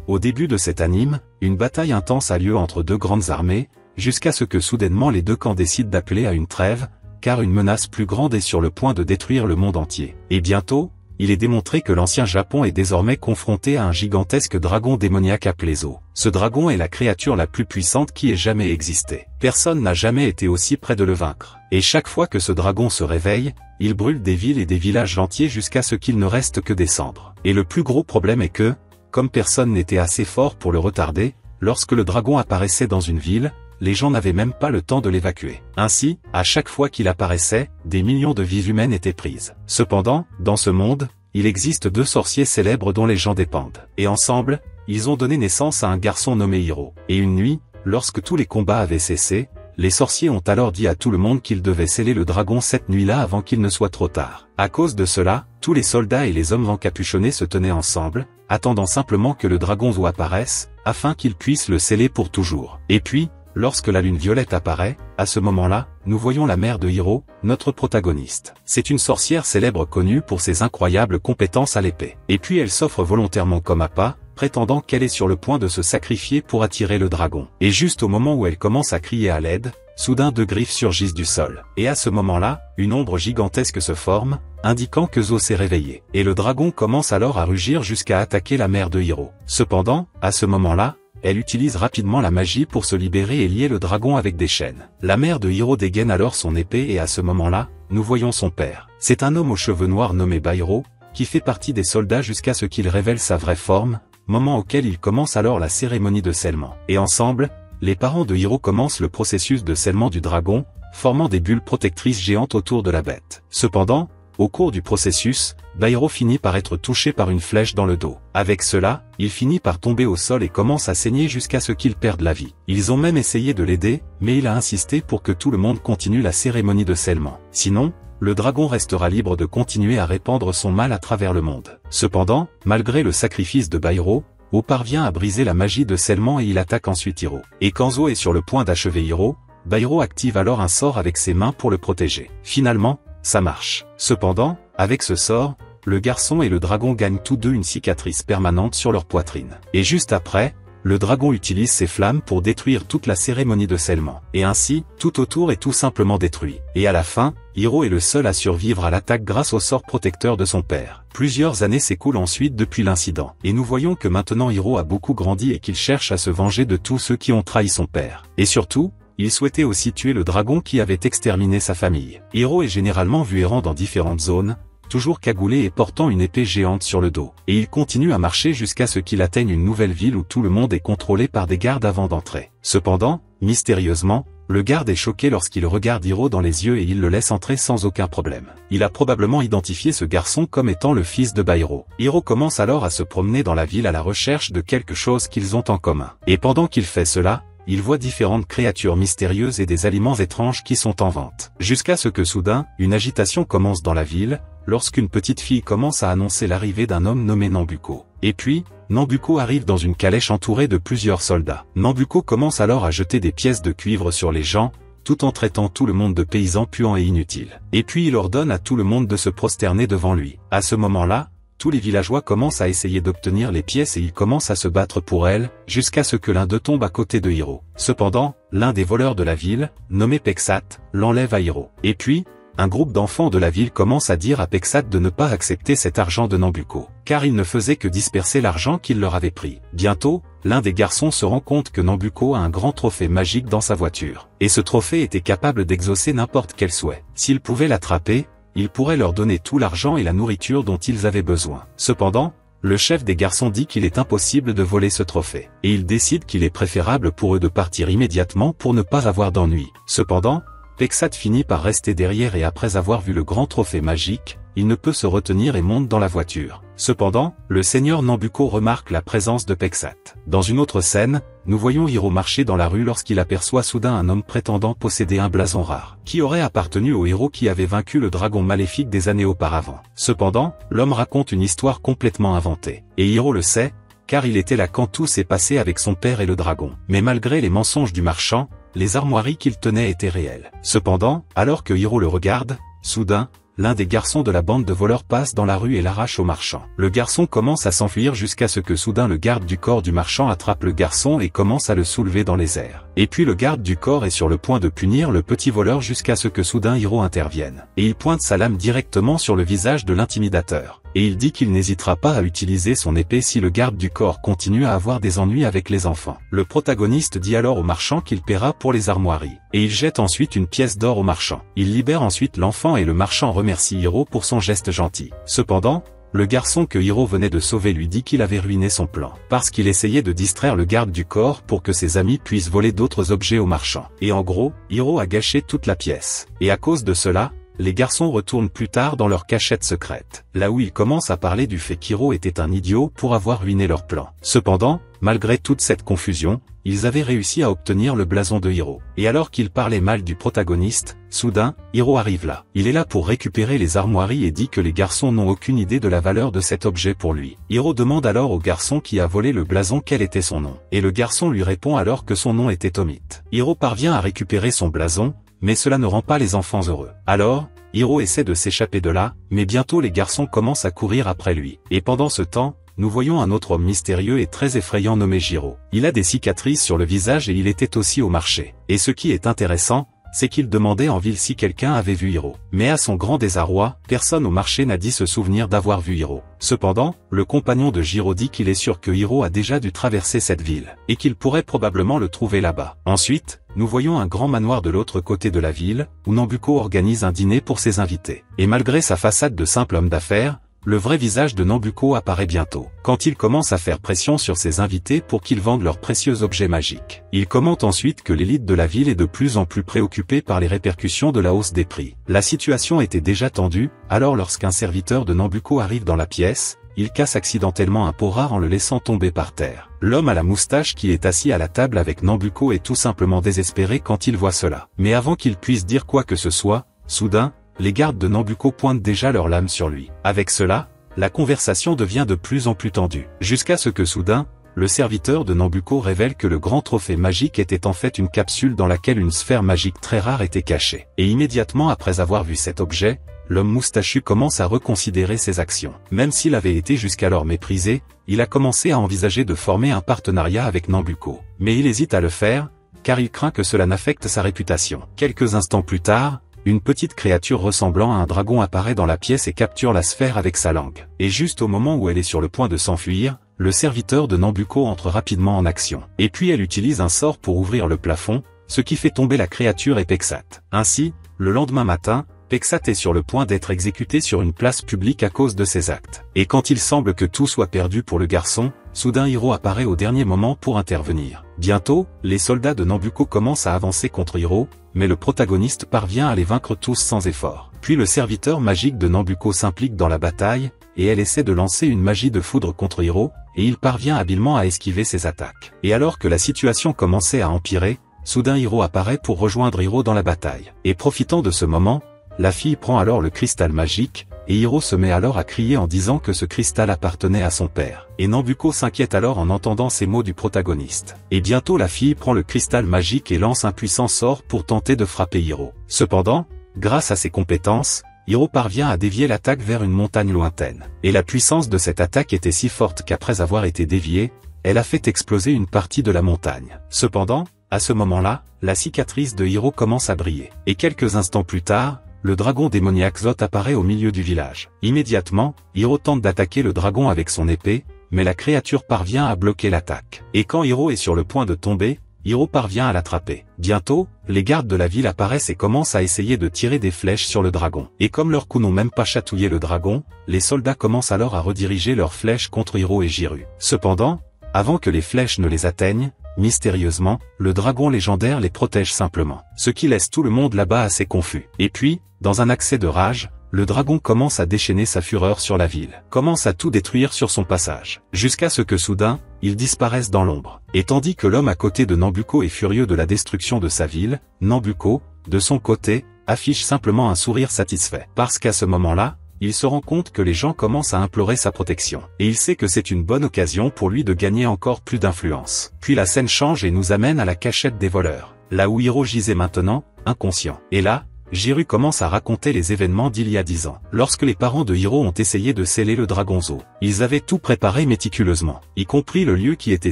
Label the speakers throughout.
Speaker 1: Au début de cet anime, une bataille intense a lieu entre deux grandes armées, jusqu'à ce que soudainement les deux camps décident d'appeler à une trêve, car une menace plus grande est sur le point de détruire le monde entier. Et bientôt, il est démontré que l'ancien Japon est désormais confronté à un gigantesque dragon démoniaque appelé Zo. Ce dragon est la créature la plus puissante qui ait jamais existé. Personne n'a jamais été aussi près de le vaincre. Et chaque fois que ce dragon se réveille, il brûle des villes et des villages entiers jusqu'à ce qu'il ne reste que des cendres. Et le plus gros problème est que, comme personne n'était assez fort pour le retarder, lorsque le dragon apparaissait dans une ville, les gens n'avaient même pas le temps de l'évacuer. Ainsi, à chaque fois qu'il apparaissait, des millions de vies humaines étaient prises. Cependant, dans ce monde, il existe deux sorciers célèbres dont les gens dépendent. Et ensemble, ils ont donné naissance à un garçon nommé Hiro. Et une nuit, lorsque tous les combats avaient cessé, les sorciers ont alors dit à tout le monde qu'ils devaient sceller le dragon cette nuit-là avant qu'il ne soit trop tard. À cause de cela, tous les soldats et les hommes encapuchonnés se tenaient ensemble, attendant simplement que le dragon Zo apparaisse, afin qu'ils puissent le sceller pour toujours. Et puis, lorsque la lune violette apparaît, à ce moment-là, nous voyons la mère de Hiro, notre protagoniste. C'est une sorcière célèbre connue pour ses incroyables compétences à l'épée. Et puis elle s'offre volontairement comme appât, prétendant qu'elle est sur le point de se sacrifier pour attirer le dragon. Et juste au moment où elle commence à crier à l'aide, soudain deux griffes surgissent du sol. Et à ce moment-là, une ombre gigantesque se forme, indiquant que Zo s'est réveillé. Et le dragon commence alors à rugir jusqu'à attaquer la mère de Hiro. Cependant, à ce moment-là, elle utilise rapidement la magie pour se libérer et lier le dragon avec des chaînes. La mère de Hiro dégaine alors son épée et à ce moment-là, nous voyons son père. C'est un homme aux cheveux noirs nommé Bairo, qui fait partie des soldats jusqu'à ce qu'il révèle sa vraie forme, moment auquel il commence alors la cérémonie de scellement. Et ensemble, les parents de Hiro commencent le processus de scellement du dragon, formant des bulles protectrices géantes autour de la bête. Cependant, au cours du processus, Bairo finit par être touché par une flèche dans le dos. Avec cela, il finit par tomber au sol et commence à saigner jusqu'à ce qu'il perde la vie. Ils ont même essayé de l'aider, mais il a insisté pour que tout le monde continue la cérémonie de scellement. Sinon, le dragon restera libre de continuer à répandre son mal à travers le monde. Cependant, malgré le sacrifice de Bairo, Zo parvient à briser la magie de scellement et il attaque ensuite Hiro. Et quand Zo est sur le point d'achever Hiro, Bairo active alors un sort avec ses mains pour le protéger. Finalement, ça marche. Cependant, avec ce sort, le garçon et le dragon gagnent tous deux une cicatrice permanente sur leur poitrine. Et juste après, le dragon utilise ses flammes pour détruire toute la cérémonie de scellement. Et ainsi, tout autour est tout simplement détruit. Et à la fin, Hiro est le seul à survivre à l'attaque grâce au sort protecteur de son père. Plusieurs années s'écoulent ensuite depuis l'incident. Et nous voyons que maintenant Hiro a beaucoup grandi et qu'il cherche à se venger de tous ceux qui ont trahi son père. Et surtout, il souhaitait aussi tuer le dragon qui avait exterminé sa famille. Hiro est généralement vu errant dans différentes zones, toujours cagoulé et portant une épée géante sur le dos. Et il continue à marcher jusqu'à ce qu'il atteigne une nouvelle ville où tout le monde est contrôlé par des gardes avant d'entrer. Cependant, mystérieusement, le garde est choqué lorsqu'il regarde Hiro dans les yeux et il le laisse entrer sans aucun problème. Il a probablement identifié ce garçon comme étant le fils de Bairo. Hiro commence alors à se promener dans la ville à la recherche de quelque chose qu'ils ont en commun. Et pendant qu'il fait cela, il voit différentes créatures mystérieuses et des aliments étranges qui sont en vente. Jusqu'à ce que soudain, une agitation commence dans la ville, lorsqu'une petite fille commence à annoncer l'arrivée d'un homme nommé Nambuko. Et puis, Nambuko arrive dans une calèche entourée de plusieurs soldats. Nambuko commence alors à jeter des pièces de cuivre sur les gens, tout en traitant tout le monde de paysans puants et inutiles. Et puis il ordonne à tout le monde de se prosterner devant lui. À ce moment-là, tous les villageois commencent à essayer d'obtenir les pièces et ils commencent à se battre pour elles, jusqu'à ce que l'un d'eux tombe à côté de Hiro. Cependant, l'un des voleurs de la ville, nommé Peksat, l'enlève à Hiro. Et puis, un groupe d'enfants de la ville commence à dire à Peksat de ne pas accepter cet argent de Nambuko, car il ne faisait que disperser l'argent qu'il leur avait pris. Bientôt, l'un des garçons se rend compte que Nambuko a un grand trophée magique dans sa voiture. Et ce trophée était capable d'exaucer n'importe quel souhait. S'il pouvait l'attraper, il pourrait leur donner tout l'argent et la nourriture dont ils avaient besoin. Cependant, le chef des garçons dit qu'il est impossible de voler ce trophée. Et il décide qu'il est préférable pour eux de partir immédiatement pour ne pas avoir d'ennui. Cependant, Peksat finit par rester derrière et après avoir vu le grand trophée magique, il ne peut se retenir et monte dans la voiture. Cependant, le seigneur Nambuko remarque la présence de Peksat. Dans une autre scène, nous voyons Hiro marcher dans la rue lorsqu'il aperçoit soudain un homme prétendant posséder un blason rare, qui aurait appartenu au héros qui avait vaincu le dragon maléfique des années auparavant. Cependant, l'homme raconte une histoire complètement inventée. Et Hiro le sait, car il était là quand tout s'est passé avec son père et le dragon. Mais malgré les mensonges du marchand, les armoiries qu'il tenait étaient réelles. Cependant, alors que Hiro le regarde, soudain, l'un des garçons de la bande de voleurs passe dans la rue et l'arrache au marchand. Le garçon commence à s'enfuir jusqu'à ce que soudain le garde du corps du marchand attrape le garçon et commence à le soulever dans les airs. Et puis le garde du corps est sur le point de punir le petit voleur jusqu'à ce que soudain Hiro intervienne. Et il pointe sa lame directement sur le visage de l'intimidateur. Et il dit qu'il n'hésitera pas à utiliser son épée si le garde du corps continue à avoir des ennuis avec les enfants. Le protagoniste dit alors au marchand qu'il paiera pour les armoiries. Et il jette ensuite une pièce d'or au marchand. Il libère ensuite l'enfant et le marchand remercie Hiro pour son geste gentil. Cependant, le garçon que Hiro venait de sauver lui dit qu'il avait ruiné son plan, parce qu'il essayait de distraire le garde du corps pour que ses amis puissent voler d'autres objets au marchand. Et en gros, Hiro a gâché toute la pièce. Et à cause de cela, les garçons retournent plus tard dans leur cachette secrète, là où ils commencent à parler du fait qu'Hiro était un idiot pour avoir ruiné leur plan. Cependant, malgré toute cette confusion, ils avaient réussi à obtenir le blason de Hiro. Et alors qu'ils parlaient mal du protagoniste, soudain, Hiro arrive là. Il est là pour récupérer les armoiries et dit que les garçons n'ont aucune idée de la valeur de cet objet pour lui. Hiro demande alors au garçon qui a volé le blason quel était son nom. Et le garçon lui répond alors que son nom était Tomit. Hiro parvient à récupérer son blason, mais cela ne rend pas les enfants heureux. Alors, Hiro essaie de s'échapper de là, mais bientôt les garçons commencent à courir après lui. Et pendant ce temps, nous voyons un autre homme mystérieux et très effrayant nommé Jiro. Il a des cicatrices sur le visage et il était aussi au marché. Et ce qui est intéressant, c'est qu'il demandait en ville si quelqu'un avait vu Hiro. Mais à son grand désarroi, personne au marché n'a dit se souvenir d'avoir vu Hiro. Cependant, le compagnon de Jiro dit qu'il est sûr que Hiro a déjà dû traverser cette ville, et qu'il pourrait probablement le trouver là-bas. Ensuite, nous voyons un grand manoir de l'autre côté de la ville, où Nambuko organise un dîner pour ses invités. Et malgré sa façade de simple homme d'affaires, le vrai visage de Nambuko apparaît bientôt, quand il commence à faire pression sur ses invités pour qu'ils vendent leurs précieux objets magiques. Il commente ensuite que l'élite de la ville est de plus en plus préoccupée par les répercussions de la hausse des prix. La situation était déjà tendue, alors lorsqu'un serviteur de Nambuko arrive dans la pièce, il casse accidentellement un pot rare en le laissant tomber par terre. L'homme à la moustache qui est assis à la table avec Nambuko est tout simplement désespéré quand il voit cela. Mais avant qu'il puisse dire quoi que ce soit, soudain, les gardes de Nambuko pointent déjà leurs lames sur lui. Avec cela, la conversation devient de plus en plus tendue. Jusqu'à ce que soudain, le serviteur de Nambuko révèle que le grand trophée magique était en fait une capsule dans laquelle une sphère magique très rare était cachée. Et immédiatement après avoir vu cet objet, l'homme moustachu commence à reconsidérer ses actions. Même s'il avait été jusqu'alors méprisé, il a commencé à envisager de former un partenariat avec Nambuko. Mais il hésite à le faire, car il craint que cela n'affecte sa réputation. Quelques instants plus tard, une petite créature ressemblant à un dragon apparaît dans la pièce et capture la sphère avec sa langue. Et juste au moment où elle est sur le point de s'enfuir, le serviteur de Nambuko entre rapidement en action. Et puis elle utilise un sort pour ouvrir le plafond, ce qui fait tomber la créature et Peksat. Ainsi, le lendemain matin, Peksat est sur le point d'être exécuté sur une place publique à cause de ses actes. Et quand il semble que tout soit perdu pour le garçon, soudain Hiro apparaît au dernier moment pour intervenir. Bientôt, les soldats de Nambuko commencent à avancer contre Hiro, mais le protagoniste parvient à les vaincre tous sans effort. Puis le serviteur magique de Nambuko s'implique dans la bataille, et elle essaie de lancer une magie de foudre contre Hiro, et il parvient habilement à esquiver ses attaques. Et alors que la situation commençait à empirer, soudain Hiro apparaît pour rejoindre Hiro dans la bataille. Et profitant de ce moment, la fille prend alors le cristal magique, et Hiro se met alors à crier en disant que ce cristal appartenait à son père. Et Nambuko s'inquiète alors en entendant ces mots du protagoniste. Et bientôt la fille prend le cristal magique et lance un puissant sort pour tenter de frapper Hiro. Cependant, grâce à ses compétences, Hiro parvient à dévier l'attaque vers une montagne lointaine. Et la puissance de cette attaque était si forte qu'après avoir été déviée, elle a fait exploser une partie de la montagne. Cependant, à ce moment-là, la cicatrice de Hiro commence à briller. Et quelques instants plus tard, le dragon démoniaque Zot apparaît au milieu du village. Immédiatement, Hiro tente d'attaquer le dragon avec son épée, mais la créature parvient à bloquer l'attaque. Et quand Hiro est sur le point de tomber, Hiro parvient à l'attraper. Bientôt, les gardes de la ville apparaissent et commencent à essayer de tirer des flèches sur le dragon. Et comme leurs coups n'ont même pas chatouillé le dragon, les soldats commencent alors à rediriger leurs flèches contre Hiro et Jiru. Cependant, avant que les flèches ne les atteignent, mystérieusement, le dragon légendaire les protège simplement. Ce qui laisse tout le monde là-bas assez confus. Et puis, dans un accès de rage, le dragon commence à déchaîner sa fureur sur la ville, commence à tout détruire sur son passage, jusqu'à ce que soudain, il disparaisse dans l'ombre. Et tandis que l'homme à côté de Nambuko est furieux de la destruction de sa ville, Nambuko, de son côté, affiche simplement un sourire satisfait. Parce qu'à ce moment-là, il se rend compte que les gens commencent à implorer sa protection. Et il sait que c'est une bonne occasion pour lui de gagner encore plus d'influence. Puis la scène change et nous amène à la cachette des voleurs, là où Hiro gisait maintenant, inconscient. Et là, Jiru commence à raconter les événements d'il y a 10 ans. Lorsque les parents de Hiro ont essayé de sceller le Dragonzo, ils avaient tout préparé méticuleusement, y compris le lieu qui était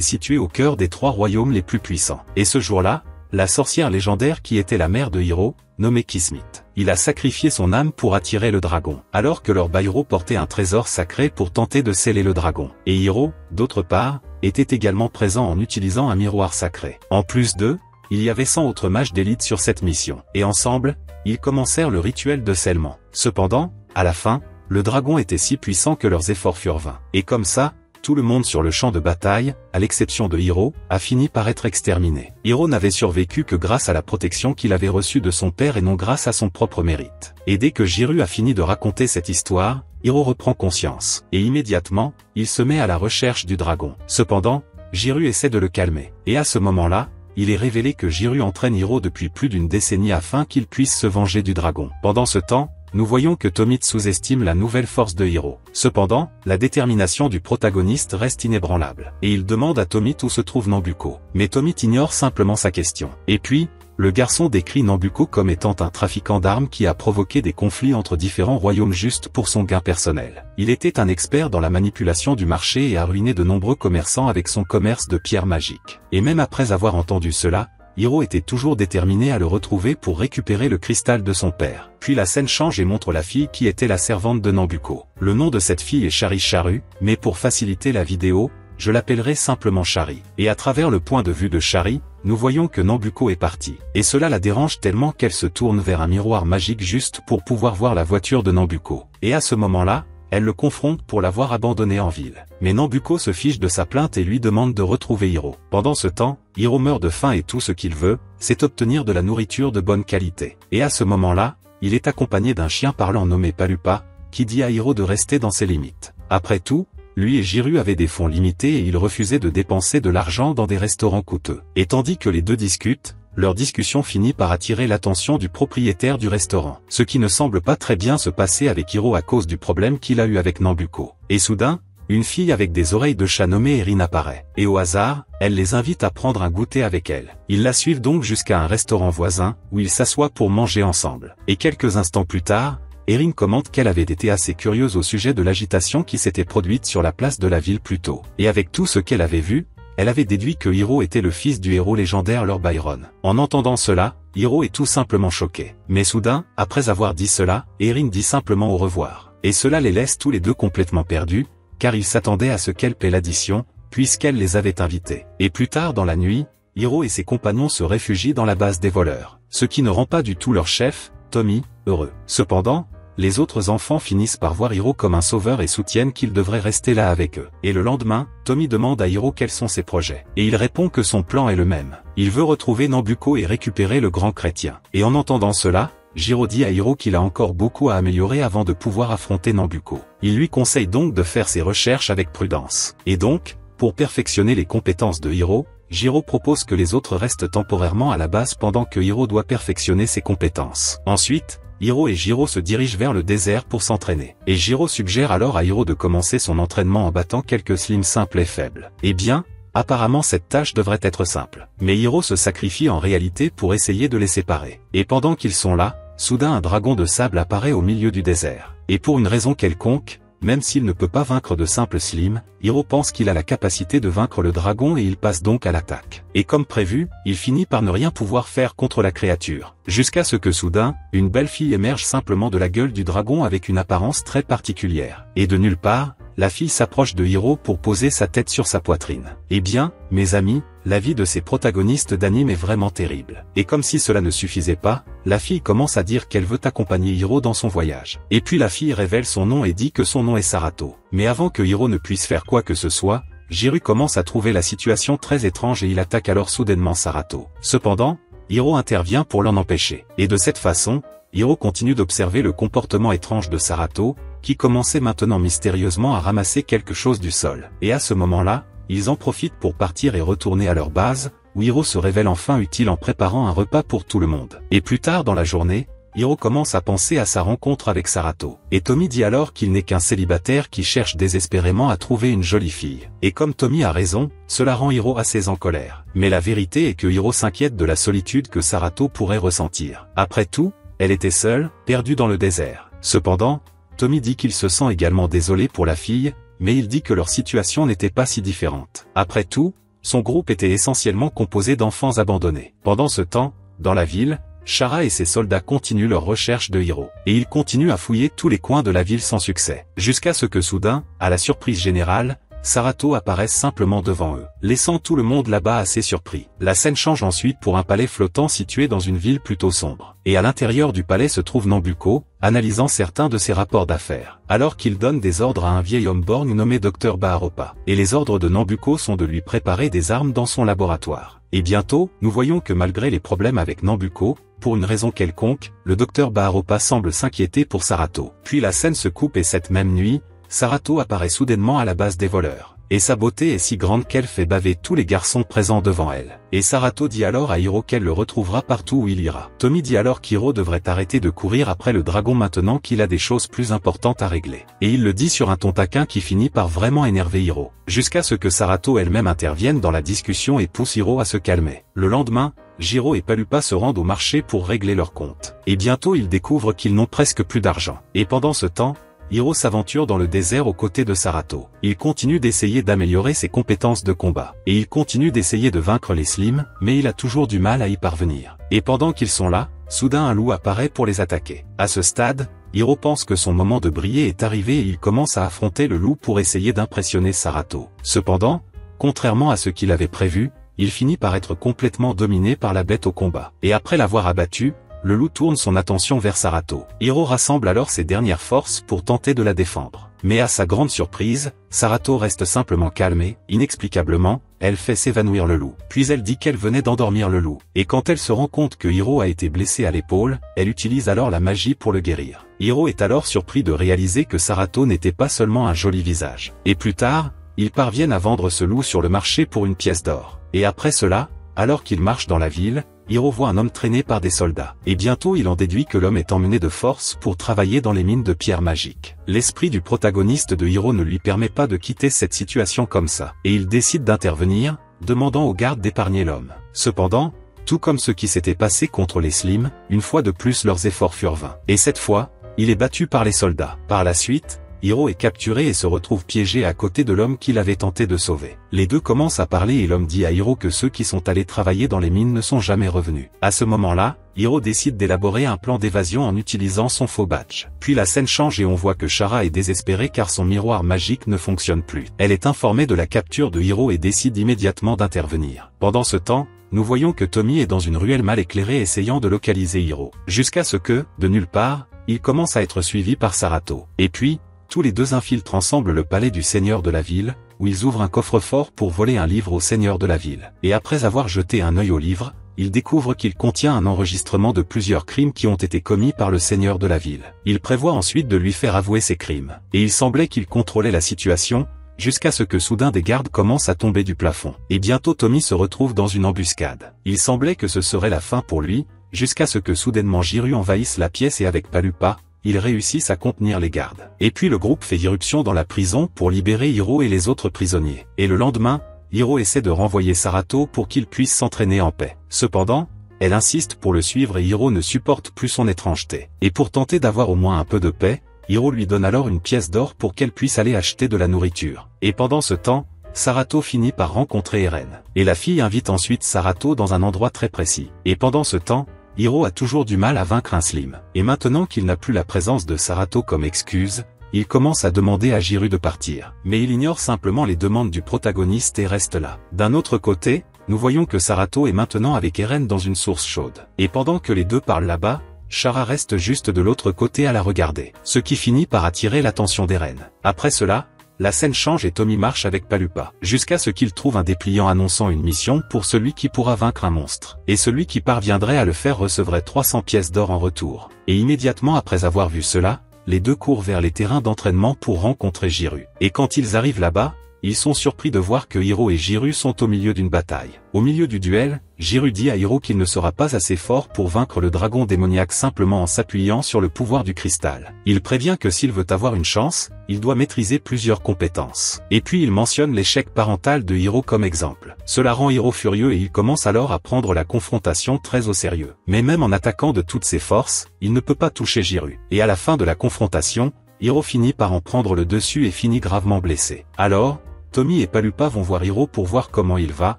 Speaker 1: situé au cœur des 3 royaumes les plus puissants. Et ce jour-là, la sorcière légendaire qui était la mère de Hiro, nommée Kismet, il a sacrifié son âme pour attirer le dragon, alors que leur Bairo portait un trésor sacré pour tenter de sceller le dragon. Et Hiro, d'autre part, était également présent en utilisant un miroir sacré. En plus d'eux, il y avait 100 autres mages d'élite sur cette mission. Et ensemble, ils commencèrent le rituel de scellement. Cependant, à la fin, le dragon était si puissant que leurs efforts furent vains. Et comme ça, tout le monde sur le champ de bataille, à l'exception de Hiro, a fini par être exterminé. Hiro n'avait survécu que grâce à la protection qu'il avait reçue de son père et non grâce à son propre mérite. Et dès que Jiru a fini de raconter cette histoire, Hiro reprend conscience. Et immédiatement, il se met à la recherche du dragon. Cependant, Jiru essaie de le calmer. Et à ce moment-là, il est révélé que Jiru entraîne Hiro depuis plus d'une décennie afin qu'il puisse se venger du dragon. Pendant ce temps, nous voyons que Tomie sous-estime la nouvelle force de Hiro. Cependant, la détermination du protagoniste reste inébranlable. Et il demande à Tomie où se trouve Nambuko. Mais Tomie ignore simplement sa question. Et puis, le garçon décrit Nambuko comme étant un trafiquant d'armes qui a provoqué des conflits entre différents royaumes juste pour son gain personnel. Il était un expert dans la manipulation du marché et a ruiné de nombreux commerçants avec son commerce de pierres magiques. Et même après avoir entendu cela, Hiro était toujours déterminé à le retrouver pour récupérer le cristal de son père. Puis la scène change et montre la fille qui était la servante de Nambuko. Le nom de cette fille est Shari Charu, mais pour faciliter la vidéo, je l'appellerai simplement Shari. Et à travers le point de vue de Shari, nous voyons que Nambuko est parti. Et cela la dérange tellement qu'elle se tourne vers un miroir magique juste pour pouvoir voir la voiture de Nambuko. Et à ce moment-là, elle le confronte pour l'avoir abandonné en ville. Mais Nambuko se fiche de sa plainte et lui demande de retrouver Hiro. Pendant ce temps, Hiro meurt de faim et tout ce qu'il veut, c'est obtenir de la nourriture de bonne qualité. Et à ce moment-là, il est accompagné d'un chien parlant nommé Palupa, qui dit à Hiro de rester dans ses limites. Après tout, lui et Jiru avaient des fonds limités et ils refusaient de dépenser de l'argent dans des restaurants coûteux. Et tandis que les deux discutent, leur discussion finit par attirer l'attention du propriétaire du restaurant. Ce qui ne semble pas très bien se passer avec Hiro à cause du problème qu'il a eu avec Nambuko. Et soudain, une fille avec des oreilles de chat nommée Erin apparaît. Et au hasard, elle les invite à prendre un goûter avec elle. Ils la suivent donc jusqu'à un restaurant voisin, où ils s'assoient pour manger ensemble. Et quelques instants plus tard, Erin commente qu'elle avait été assez curieuse au sujet de l'agitation qui s'était produite sur la place de la ville plus tôt. Et avec tout ce qu'elle avait vu, elle avait déduit que Hiro était le fils du héros légendaire Lord Byron. En entendant cela, Hiro est tout simplement choqué. Mais soudain, après avoir dit cela, Erin dit simplement au revoir. Et cela les laisse tous les deux complètement perdus, car ils s'attendaient à ce qu'elle paie l'addition, puisqu'elle les avait invités. Et plus tard dans la nuit, Hiro et ses compagnons se réfugient dans la base des voleurs. Ce qui ne rend pas du tout leur chef, Tomie, heureux. Cependant, les autres enfants finissent par voir Hiro comme un sauveur et soutiennent qu'il devrait rester là avec eux. Et le lendemain, Tomie demande à Hiro quels sont ses projets. Et il répond que son plan est le même. Il veut retrouver Nambuko et récupérer le grand chrétien. Et en entendant cela, Jiro dit à Hiro qu'il a encore beaucoup à améliorer avant de pouvoir affronter Nambuko. Il lui conseille donc de faire ses recherches avec prudence. Et donc, pour perfectionner les compétences de Hiro, Jiro propose que les autres restent temporairement à la base pendant que Hiro doit perfectionner ses compétences. Ensuite, Hiro et Jiro se dirigent vers le désert pour s'entraîner. Et Jiro suggère alors à Hiro de commencer son entraînement en battant quelques slimes simples et faibles. Eh bien, apparemment cette tâche devrait être simple. Mais Hiro se sacrifie en réalité pour essayer de les séparer. Et pendant qu'ils sont là, soudain un dragon de sable apparaît au milieu du désert. Et pour une raison quelconque, même s'il ne peut pas vaincre de simples slimes, Hiro pense qu'il a la capacité de vaincre le dragon et il passe donc à l'attaque. Et comme prévu, il finit par ne rien pouvoir faire contre la créature. Jusqu'à ce que soudain, une belle fille émerge simplement de la gueule du dragon avec une apparence très particulière. Et de nulle part, la fille s'approche de Hiro pour poser sa tête sur sa poitrine. Eh bien, mes amis, la vie de ces protagonistes d'anime est vraiment terrible. Et comme si cela ne suffisait pas, la fille commence à dire qu'elle veut accompagner Hiro dans son voyage. Et puis la fille révèle son nom et dit que son nom est Sarato. Mais avant que Hiro ne puisse faire quoi que ce soit, Jiru commence à trouver la situation très étrange et il attaque alors soudainement Sarato. Cependant, Hiro intervient pour l'en empêcher. Et de cette façon, Hiro continue d'observer le comportement étrange de Sarato, qui commençait maintenant mystérieusement à ramasser quelque chose du sol. Et à ce moment-là, ils en profitent pour partir et retourner à leur base, où Hiro se révèle enfin utile en préparant un repas pour tout le monde. Et plus tard dans la journée, Hiro commence à penser à sa rencontre avec Sarato. Et Tomie dit alors qu'il n'est qu'un célibataire qui cherche désespérément à trouver une jolie fille. Et comme Tomie a raison, cela rend Hiro assez en colère. Mais la vérité est que Hiro s'inquiète de la solitude que Sarato pourrait ressentir. Après tout, elle était seule, perdue dans le désert. Cependant, Tommy dit qu'il se sent également désolé pour la fille, mais il dit que leur situation n'était pas si différente. Après tout, son groupe était essentiellement composé d'enfants abandonnés. Pendant ce temps, dans la ville, Chara et ses soldats continuent leur recherche de Hiro, et ils continuent à fouiller tous les coins de la ville sans succès. Jusqu'à ce que soudain, à la surprise générale, Sarato apparaisse simplement devant eux, laissant tout le monde là-bas assez surpris. La scène change ensuite pour un palais flottant situé dans une ville plutôt sombre. Et à l'intérieur du palais se trouve Nambuko, analysant certains de ses rapports d'affaires, alors qu'il donne des ordres à un vieil homme borgne nommé Dr Baharopa. Et les ordres de Nambuko sont de lui préparer des armes dans son laboratoire. Et bientôt, nous voyons que malgré les problèmes avec Nambuko, pour une raison quelconque, le Dr Baharopa semble s'inquiéter pour Sarato. Puis la scène se coupe et cette même nuit, Sarato apparaît soudainement à la base des voleurs, et sa beauté est si grande qu'elle fait baver tous les garçons présents devant elle. Et Sarato dit alors à Hiro qu'elle le retrouvera partout où il ira. Tommy dit alors qu'Hiro devrait arrêter de courir après le dragon maintenant qu'il a des choses plus importantes à régler. Et il le dit sur un ton taquin qui finit par vraiment énerver Hiro, jusqu'à ce que Sarato elle-même intervienne dans la discussion et pousse Hiro à se calmer. Le lendemain, Jiro et Palupa se rendent au marché pour régler leurs comptes. Et bientôt ils découvrent qu'ils n'ont presque plus d'argent. Et pendant ce temps, Hiro s'aventure dans le désert aux côtés de Sarato. Il continue d'essayer d'améliorer ses compétences de combat. Et il continue d'essayer de vaincre les Slims, mais il a toujours du mal à y parvenir. Et pendant qu'ils sont là, soudain un loup apparaît pour les attaquer. À ce stade, Hiro pense que son moment de briller est arrivé et il commence à affronter le loup pour essayer d'impressionner Sarato. Cependant, contrairement à ce qu'il avait prévu, il finit par être complètement dominé par la bête au combat. Et après l'avoir abattu, le loup tourne son attention vers Sarato. Hiro rassemble alors ses dernières forces pour tenter de la défendre. Mais à sa grande surprise, Sarato reste simplement calmée. Inexplicablement, elle fait s'évanouir le loup. Puis elle dit qu'elle venait d'endormir le loup. Et quand elle se rend compte que Hiro a été blessé à l'épaule, elle utilise alors la magie pour le guérir. Hiro est alors surpris de réaliser que Sarato n'était pas seulement un joli visage. Et plus tard, ils parviennent à vendre ce loup sur le marché pour une pièce d'or. Et après cela, alors qu'il marche dans la ville, Hiro voit un homme traîné par des soldats. Et bientôt il en déduit que l'homme est emmené de force pour travailler dans les mines de pierres magiques. L'esprit du protagoniste de Hiro ne lui permet pas de quitter cette situation comme ça. Et il décide d'intervenir, demandant aux gardes d'épargner l'homme. Cependant, tout comme ce qui s'était passé contre les Slims, une fois de plus leurs efforts furent vains. Et cette fois, il est battu par les soldats. Par la suite, Hiro est capturé et se retrouve piégé à côté de l'homme qu'il avait tenté de sauver. Les deux commencent à parler et l'homme dit à Hiro que ceux qui sont allés travailler dans les mines ne sont jamais revenus. À ce moment-là, Hiro décide d'élaborer un plan d'évasion en utilisant son faux badge. Puis la scène change et on voit que Chara est désespérée car son miroir magique ne fonctionne plus. Elle est informée de la capture de Hiro et décide immédiatement d'intervenir. Pendant ce temps, nous voyons que Tommy est dans une ruelle mal éclairée essayant de localiser Hiro. Jusqu'à ce que, de nulle part, il commence à être suivi par Sarato. Et puis, tous les deux infiltrent ensemble le palais du seigneur de la ville, où ils ouvrent un coffre-fort pour voler un livre au seigneur de la ville. Et après avoir jeté un œil au livre, ils découvrent qu'il contient un enregistrement de plusieurs crimes qui ont été commis par le seigneur de la ville. Il prévoit ensuite de lui faire avouer ces crimes. Et il semblait qu'il contrôlait la situation, jusqu'à ce que soudain des gardes commencent à tomber du plafond. Et bientôt Tommy se retrouve dans une embuscade. Il semblait que ce serait la fin pour lui, jusqu'à ce que soudainement Jiru envahisse la pièce et avec Palupa, ils réussissent à contenir les gardes. Et puis le groupe fait irruption dans la prison pour libérer Hiro et les autres prisonniers. Et le lendemain, Hiro essaie de renvoyer Sarato pour qu'il puisse s'entraîner en paix. Cependant, elle insiste pour le suivre et Hiro ne supporte plus son étrangeté. Et pour tenter d'avoir au moins un peu de paix, Hiro lui donne alors une pièce d'or pour qu'elle puisse aller acheter de la nourriture. Et pendant ce temps, Sarato finit par rencontrer Eren. Et la fille invite ensuite Sarato dans un endroit très précis. Et pendant ce temps, Hiro a toujours du mal à vaincre un Slim. Et maintenant qu'il n'a plus la présence de Sarato comme excuse, il commence à demander à Jiru de partir. Mais il ignore simplement les demandes du protagoniste et reste là. D'un autre côté, nous voyons que Sarato est maintenant avec Eren dans une source chaude. Et pendant que les deux parlent là-bas, Chara reste juste de l'autre côté à la regarder. Ce qui finit par attirer l'attention d'Eren. Après cela, la scène change et Tommy marche avec Palupa, jusqu'à ce qu'il trouve un dépliant annonçant une mission pour celui qui pourra vaincre un monstre. Et celui qui parviendrait à le faire recevrait 300 pièces d'or en retour. Et immédiatement après avoir vu cela, les deux courent vers les terrains d'entraînement pour rencontrer Jiru. Et quand ils arrivent là-bas, ils sont surpris de voir que Hiro et Jiru sont au milieu d'une bataille. Au milieu du duel, Jiru dit à Hiro qu'il ne sera pas assez fort pour vaincre le dragon démoniaque simplement en s'appuyant sur le pouvoir du cristal. Il prévient que s'il veut avoir une chance, il doit maîtriser plusieurs compétences. Et puis il mentionne l'échec parental de Hiro comme exemple. Cela rend Hiro furieux et il commence alors à prendre la confrontation très au sérieux. Mais même en attaquant de toutes ses forces, il ne peut pas toucher Jiru. Et à la fin de la confrontation, Hiro finit par en prendre le dessus et finit gravement blessé. Alors, Tommy et Pallupa vont voir Hiro pour voir comment il va,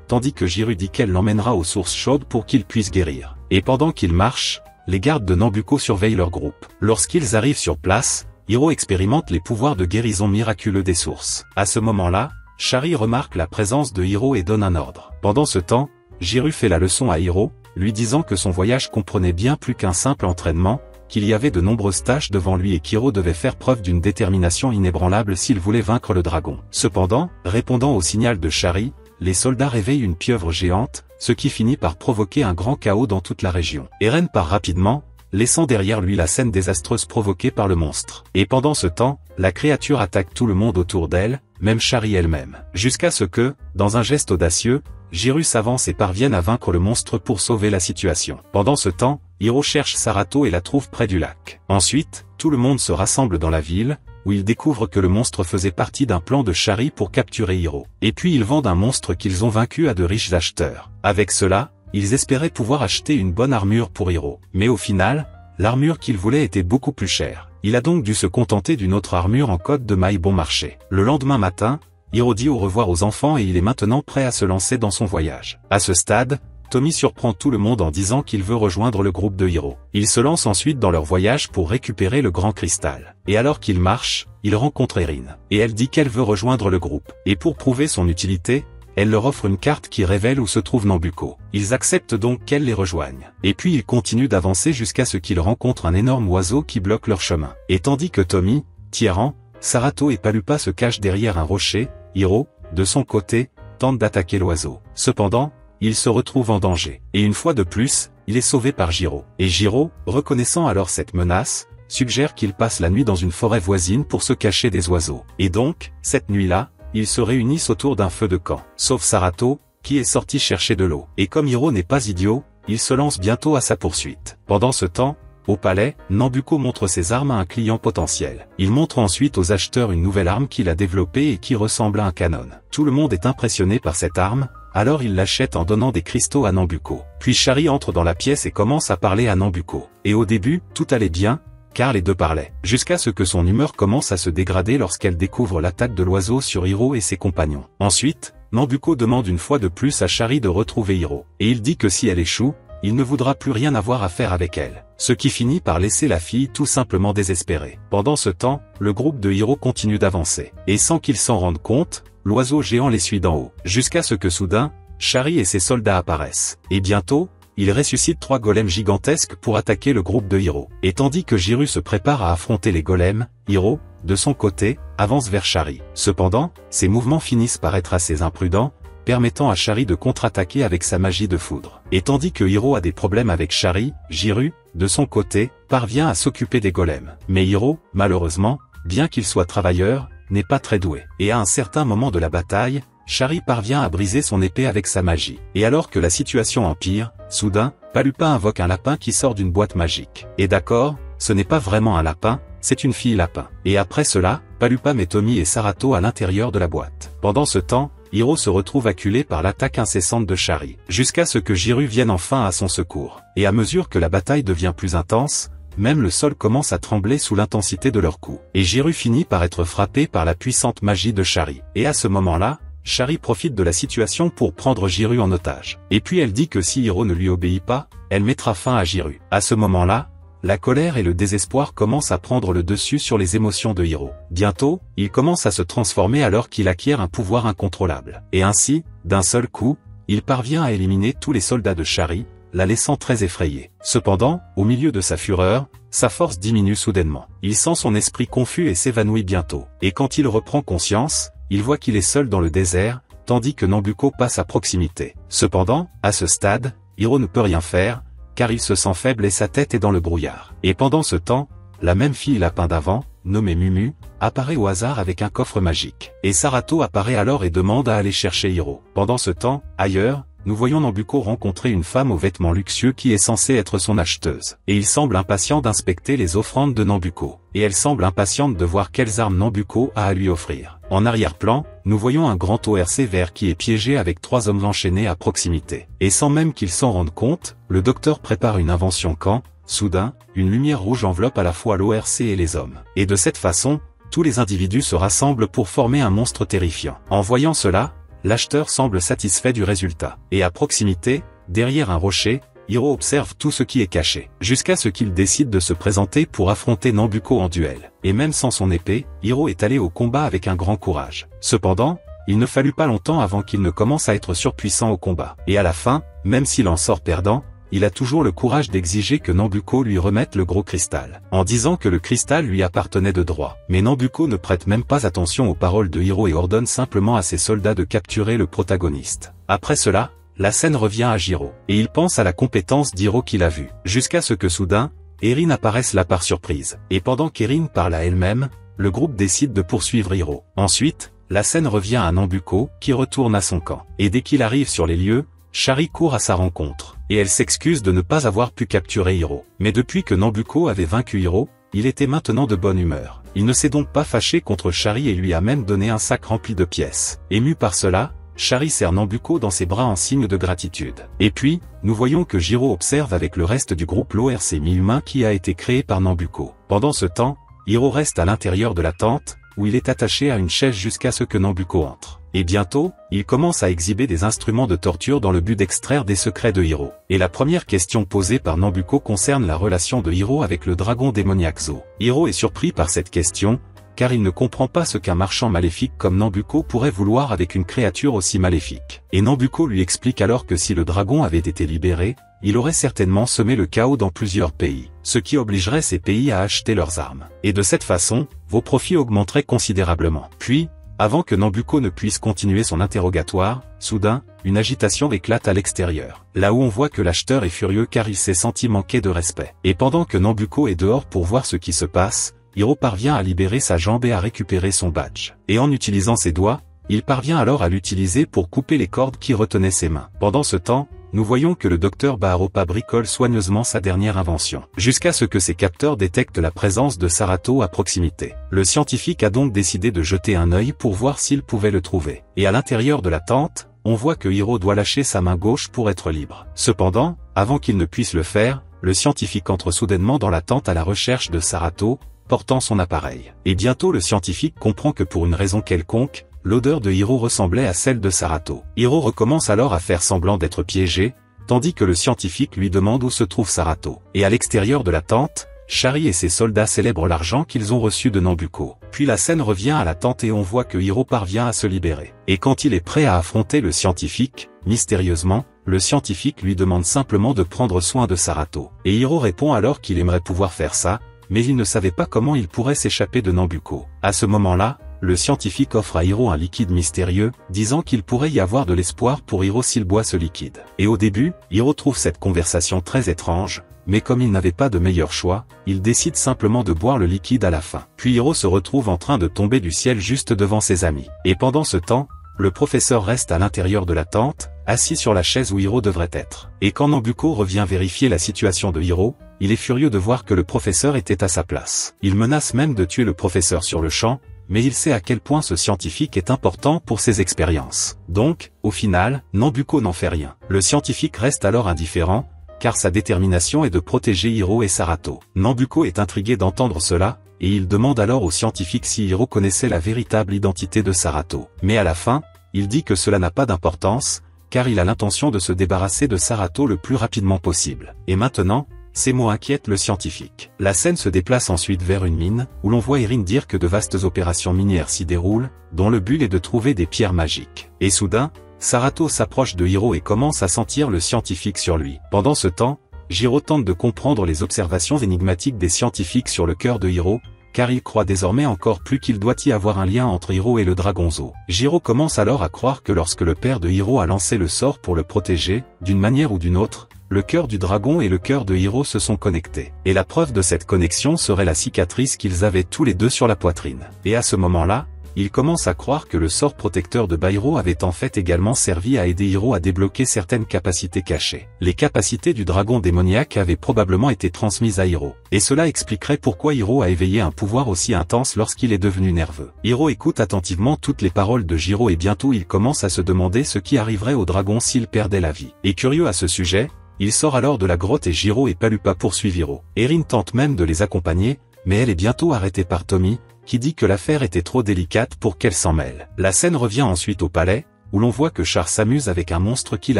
Speaker 1: tandis que Jiru dit qu'elle l'emmènera aux sources chaudes pour qu'il puisse guérir. Et pendant qu'ils marchent, les gardes de Nambuko surveillent leur groupe. Lorsqu'ils arrivent sur place, Hiro expérimente les pouvoirs de guérison miraculeux des sources. À ce moment-là, Shari remarque la présence de Hiro et donne un ordre. Pendant ce temps, Jiru fait la leçon à Hiro, lui disant que son voyage comprenait bien plus qu'un simple entraînement, qu'il y avait de nombreuses tâches devant lui et qu'Hiro devait faire preuve d'une détermination inébranlable s'il voulait vaincre le dragon. Cependant, répondant au signal de Shari, les soldats réveillent une pieuvre géante, ce qui finit par provoquer un grand chaos dans toute la région. Eren part rapidement, laissant derrière lui la scène désastreuse provoquée par le monstre. Et pendant ce temps, la créature attaque tout le monde autour d'elle, même Shari elle-même. Jusqu'à ce que, dans un geste audacieux, Jiru s'avance et parvienne à vaincre le monstre pour sauver la situation. Pendant ce temps, Hiro cherche Sarato et la trouve près du lac. Ensuite, tout le monde se rassemble dans la ville, où ils découvrent que le monstre faisait partie d'un plan de Shari pour capturer Hiro. Et puis ils vendent un monstre qu'ils ont vaincu à de riches acheteurs. Avec cela, ils espéraient pouvoir acheter une bonne armure pour Hiro. Mais au final, l'armure qu'il voulait était beaucoup plus chère. Il a donc dû se contenter d'une autre armure en code de maille bon marché. Le lendemain matin, Hiro dit au revoir aux enfants et il est maintenant prêt à se lancer dans son voyage. À ce stade, Tommy surprend tout le monde en disant qu'il veut rejoindre le groupe de Hiro. Ils se lancent ensuite dans leur voyage pour récupérer le grand cristal. Et alors qu'ils marchent, ils rencontrent Erin. Et elle dit qu'elle veut rejoindre le groupe. Et pour prouver son utilité, elle leur offre une carte qui révèle où se trouve Nambuko. Ils acceptent donc qu'elle les rejoigne. Et puis ils continuent d'avancer jusqu'à ce qu'ils rencontrent un énorme oiseau qui bloque leur chemin. Et tandis que Tommy, Tieran, Sarato et Pallupa se cachent derrière un rocher, Hiro, de son côté, tente d'attaquer l'oiseau. Cependant, il se retrouve en danger. Et une fois de plus, il est sauvé par Jiro. Et Jiro, reconnaissant alors cette menace, suggère qu'il passe la nuit dans une forêt voisine pour se cacher des oiseaux. Et donc, cette nuit-là, ils se réunissent autour d'un feu de camp. Sauf Sarato, qui est sorti chercher de l'eau. Et comme Hiro n'est pas idiot, il se lance bientôt à sa poursuite. Pendant ce temps, au palais, Nambuko montre ses armes à un client potentiel. Il montre ensuite aux acheteurs une nouvelle arme qu'il a développée et qui ressemble à un canon. Tout le monde est impressionné par cette arme, alors il l'achète en donnant des cristaux à Nambuko. Puis Shari entre dans la pièce et commence à parler à Nambuko. Et au début, tout allait bien, car les deux parlaient. Jusqu'à ce que son humeur commence à se dégrader lorsqu'elle découvre l'attaque de l'oiseau sur Hiro et ses compagnons. Ensuite, Nambuko demande une fois de plus à Shari de retrouver Hiro. Et il dit que si elle échoue, il ne voudra plus rien avoir à faire avec elle. Ce qui finit par laisser la fille tout simplement désespérée. Pendant ce temps, le groupe de Hiro continue d'avancer. Et sans qu'ils s'en rendent compte, l'oiseau géant les suit d'en haut. Jusqu'à ce que soudain, Shari et ses soldats apparaissent. Et bientôt, ils ressuscitent 3 golems gigantesques pour attaquer le groupe de Hiro. Et tandis que Jiru se prépare à affronter les golems, Hiro, de son côté, avance vers Shari. Cependant, ses mouvements finissent par être assez imprudents, permettant à Shari de contre-attaquer avec sa magie de foudre. Et tandis que Hiro a des problèmes avec Shari, Jiru, de son côté, parvient à s'occuper des golems. Mais Hiro, malheureusement, bien qu'il soit travailleur, n'est pas très doué. Et à un certain moment de la bataille, Shari parvient à briser son épée avec sa magie. Et alors que la situation empire, soudain, Pallupa invoque un lapin qui sort d'une boîte magique. Et d'accord, ce n'est pas vraiment un lapin, c'est une fille lapin. Et après cela, Pallupa met Tommy et Sarato à l'intérieur de la boîte. Pendant ce temps, Hiro se retrouve acculé par l'attaque incessante de Shari. Jusqu'à ce que Jiru vienne enfin à son secours. Et à mesure que la bataille devient plus intense, même le sol commence à trembler sous l'intensité de leurs coups. Et Jiru finit par être frappé par la puissante magie de Shari. Et à ce moment-là, Shari profite de la situation pour prendre Jiru en otage. Et puis elle dit que si Hiro ne lui obéit pas, elle mettra fin à Jiru. À ce moment-là, la colère et le désespoir commencent à prendre le dessus sur les émotions de Hiro. Bientôt, il commence à se transformer alors qu'il acquiert un pouvoir incontrôlable. Et ainsi, d'un seul coup, il parvient à éliminer tous les soldats de Shari, la laissant très effrayée. Cependant, au milieu de sa fureur, sa force diminue soudainement. Il sent son esprit confus et s'évanouit bientôt. Et quand il reprend conscience, il voit qu'il est seul dans le désert, tandis que Nambuko passe à proximité. Cependant, à ce stade, Hiro ne peut rien faire, car il se sent faible et sa tête est dans le brouillard. Et pendant ce temps, la même fille lapin d'avant, nommé Mumu, apparaît au hasard avec un coffre magique. Et Sarato apparaît alors et demande à aller chercher Hiro. Pendant ce temps, ailleurs, nous voyons Nambuko rencontrer une femme aux vêtements luxueux qui est censée être son acheteuse. Et il semble impatient d'inspecter les offrandes de Nambuko. Et elle semble impatiente de voir quelles armes Nambuko a à lui offrir. En arrière-plan, nous voyons un grand ORC vert qui est piégé avec 3 hommes enchaînés à proximité. Et sans même qu'ils s'en rendent compte, le docteur prépare une invention quand, soudain, une lumière rouge enveloppe à la fois l'ORC et les hommes. Et de cette façon, tous les individus se rassemblent pour former un monstre terrifiant. En voyant cela, l'acheteur semble satisfait du résultat. Et à proximité, derrière un rocher, Hiro observe tout ce qui est caché, jusqu'à ce qu'il décide de se présenter pour affronter Nambuko en duel. Et même sans son épée, Hiro est allé au combat avec un grand courage. Cependant, il ne fallut pas longtemps avant qu'il ne commence à être surpuissant au combat. Et à la fin, même s'il en sort perdant, il a toujours le courage d'exiger que Nambuko lui remette le gros cristal, en disant que le cristal lui appartenait de droit. Mais Nambuko ne prête même pas attention aux paroles de Hiro et ordonne simplement à ses soldats de capturer le protagoniste. Après cela, la scène revient à Jiro, et il pense à la compétence d'Hiro qu'il a vue, jusqu'à ce que soudain, Erin apparaisse là par surprise. Et pendant qu'Erin parle à elle-même, le groupe décide de poursuivre Hiro. Ensuite, la scène revient à Nambuko, qui retourne à son camp. Et dès qu'il arrive sur les lieux, Shari court à sa rencontre, et elle s'excuse de ne pas avoir pu capturer Hiro. Mais depuis que Nambuko avait vaincu Hiro, il était maintenant de bonne humeur. Il ne s'est donc pas fâché contre Shari et lui a même donné un sac rempli de pièces. Ému par cela, Shari serre Nambuko dans ses bras en signe de gratitude. Et puis, nous voyons que Jiro observe avec le reste du groupe l'ORC mi-humain qui a été créé par Nambuko. Pendant ce temps, Hiro reste à l'intérieur de la tente, où il est attaché à une chaise jusqu'à ce que Nambuko entre. Et bientôt, il commence à exhiber des instruments de torture dans le but d'extraire des secrets de Hiro. Et la première question posée par Nambuko concerne la relation de Hiro avec le dragon démoniaque Zo. Hiro est surpris par cette question, car il ne comprend pas ce qu'un marchand maléfique comme Nambuko pourrait vouloir avec une créature aussi maléfique. Et Nambuko lui explique alors que si le dragon avait été libéré, il aurait certainement semé le chaos dans plusieurs pays, ce qui obligerait ces pays à acheter leurs armes. Et de cette façon, vos profits augmenteraient considérablement. Puis, avant que Nambuko ne puisse continuer son interrogatoire, soudain, une agitation éclate à l'extérieur. Là où on voit que l'acheteur est furieux car il s'est senti manquer de respect. Et pendant que Nambuko est dehors pour voir ce qui se passe, Hiro parvient à libérer sa jambe et à récupérer son badge. Et en utilisant ses doigts, il parvient alors à l'utiliser pour couper les cordes qui retenaient ses mains. Pendant ce temps, nous voyons que le docteur Baharopa bricole soigneusement sa dernière invention, jusqu'à ce que ses capteurs détectent la présence de Sarato à proximité. Le scientifique a donc décidé de jeter un œil pour voir s'il pouvait le trouver. Et à l'intérieur de la tente, on voit que Hiro doit lâcher sa main gauche pour être libre. Cependant, avant qu'il ne puisse le faire, le scientifique entre soudainement dans la tente à la recherche de Sarato, portant son appareil. Et bientôt le scientifique comprend que pour une raison quelconque, l'odeur de Hiro ressemblait à celle de Sarato. Hiro recommence alors à faire semblant d'être piégé, tandis que le scientifique lui demande où se trouve Sarato. Et à l'extérieur de la tente, Shari et ses soldats célèbrent l'argent qu'ils ont reçu de Nambuko. Puis la scène revient à la tente et on voit que Hiro parvient à se libérer. Et quand il est prêt à affronter le scientifique, mystérieusement, le scientifique lui demande simplement de prendre soin de Sarato. Et Hiro répond alors qu'il aimerait pouvoir faire ça, mais il ne savait pas comment il pourrait s'échapper de Nambuko. À ce moment-là, le scientifique offre à Hiro un liquide mystérieux, disant qu'il pourrait y avoir de l'espoir pour Hiro s'il boit ce liquide. Et au début, Hiro trouve cette conversation très étrange, mais comme il n'avait pas de meilleur choix, il décide simplement de boire le liquide à la fin. Puis Hiro se retrouve en train de tomber du ciel juste devant ses amis. Et pendant ce temps, le professeur reste à l'intérieur de la tente, assis sur la chaise où Hiro devrait être. Et quand Nambuko revient vérifier la situation de Hiro, il est furieux de voir que le professeur était à sa place. Il menace même de tuer le professeur sur le champ, mais il sait à quel point ce scientifique est important pour ses expériences. Donc, au final, Nambuko n'en fait rien. Le scientifique reste alors indifférent, car sa détermination est de protéger Hiro et Sarato. Nambuko est intrigué d'entendre cela, et il demande alors au scientifique si Hiro connaissait la véritable identité de Sarato. Mais à la fin, il dit que cela n'a pas d'importance, car il a l'intention de se débarrasser de Sarato le plus rapidement possible. Et maintenant, ces mots inquiètent le scientifique. La scène se déplace ensuite vers une mine, où l'on voit Erin dire que de vastes opérations minières s'y déroulent, dont le but est de trouver des pierres magiques. Et soudain, Sarato s'approche de Hiro et commence à sentir le scientifique sur lui. Pendant ce temps, Jiro tente de comprendre les observations énigmatiques des scientifiques sur le cœur de Hiro, car il croit désormais encore plus qu'il doit y avoir un lien entre Hiro et le dragon Zo. Jiro commence alors à croire que lorsque le père de Hiro a lancé le sort pour le protéger, d'une manière ou d'une autre, le cœur du dragon et le cœur de Hiro se sont connectés. Et la preuve de cette connexion serait la cicatrice qu'ils avaient tous les deux sur la poitrine. Et à ce moment-là, il commence à croire que le sort protecteur de Bairo avait en fait également servi à aider Hiro à débloquer certaines capacités cachées. Les capacités du dragon démoniaque avaient probablement été transmises à Hiro. Et cela expliquerait pourquoi Hiro a éveillé un pouvoir aussi intense lorsqu'il est devenu nerveux. Hiro écoute attentivement toutes les paroles de Jiro et bientôt il commence à se demander ce qui arriverait au dragon s'il perdait la vie. Et curieux à ce sujet, il sort alors de la grotte et Jiro et Palupa poursuivent Hiro. Erin tente même de les accompagner, mais elle est bientôt arrêtée par Tommy, qui dit que l'affaire était trop délicate pour qu'elle s'en mêle. La scène revient ensuite au palais, où l'on voit que Char s'amuse avec un monstre qu'il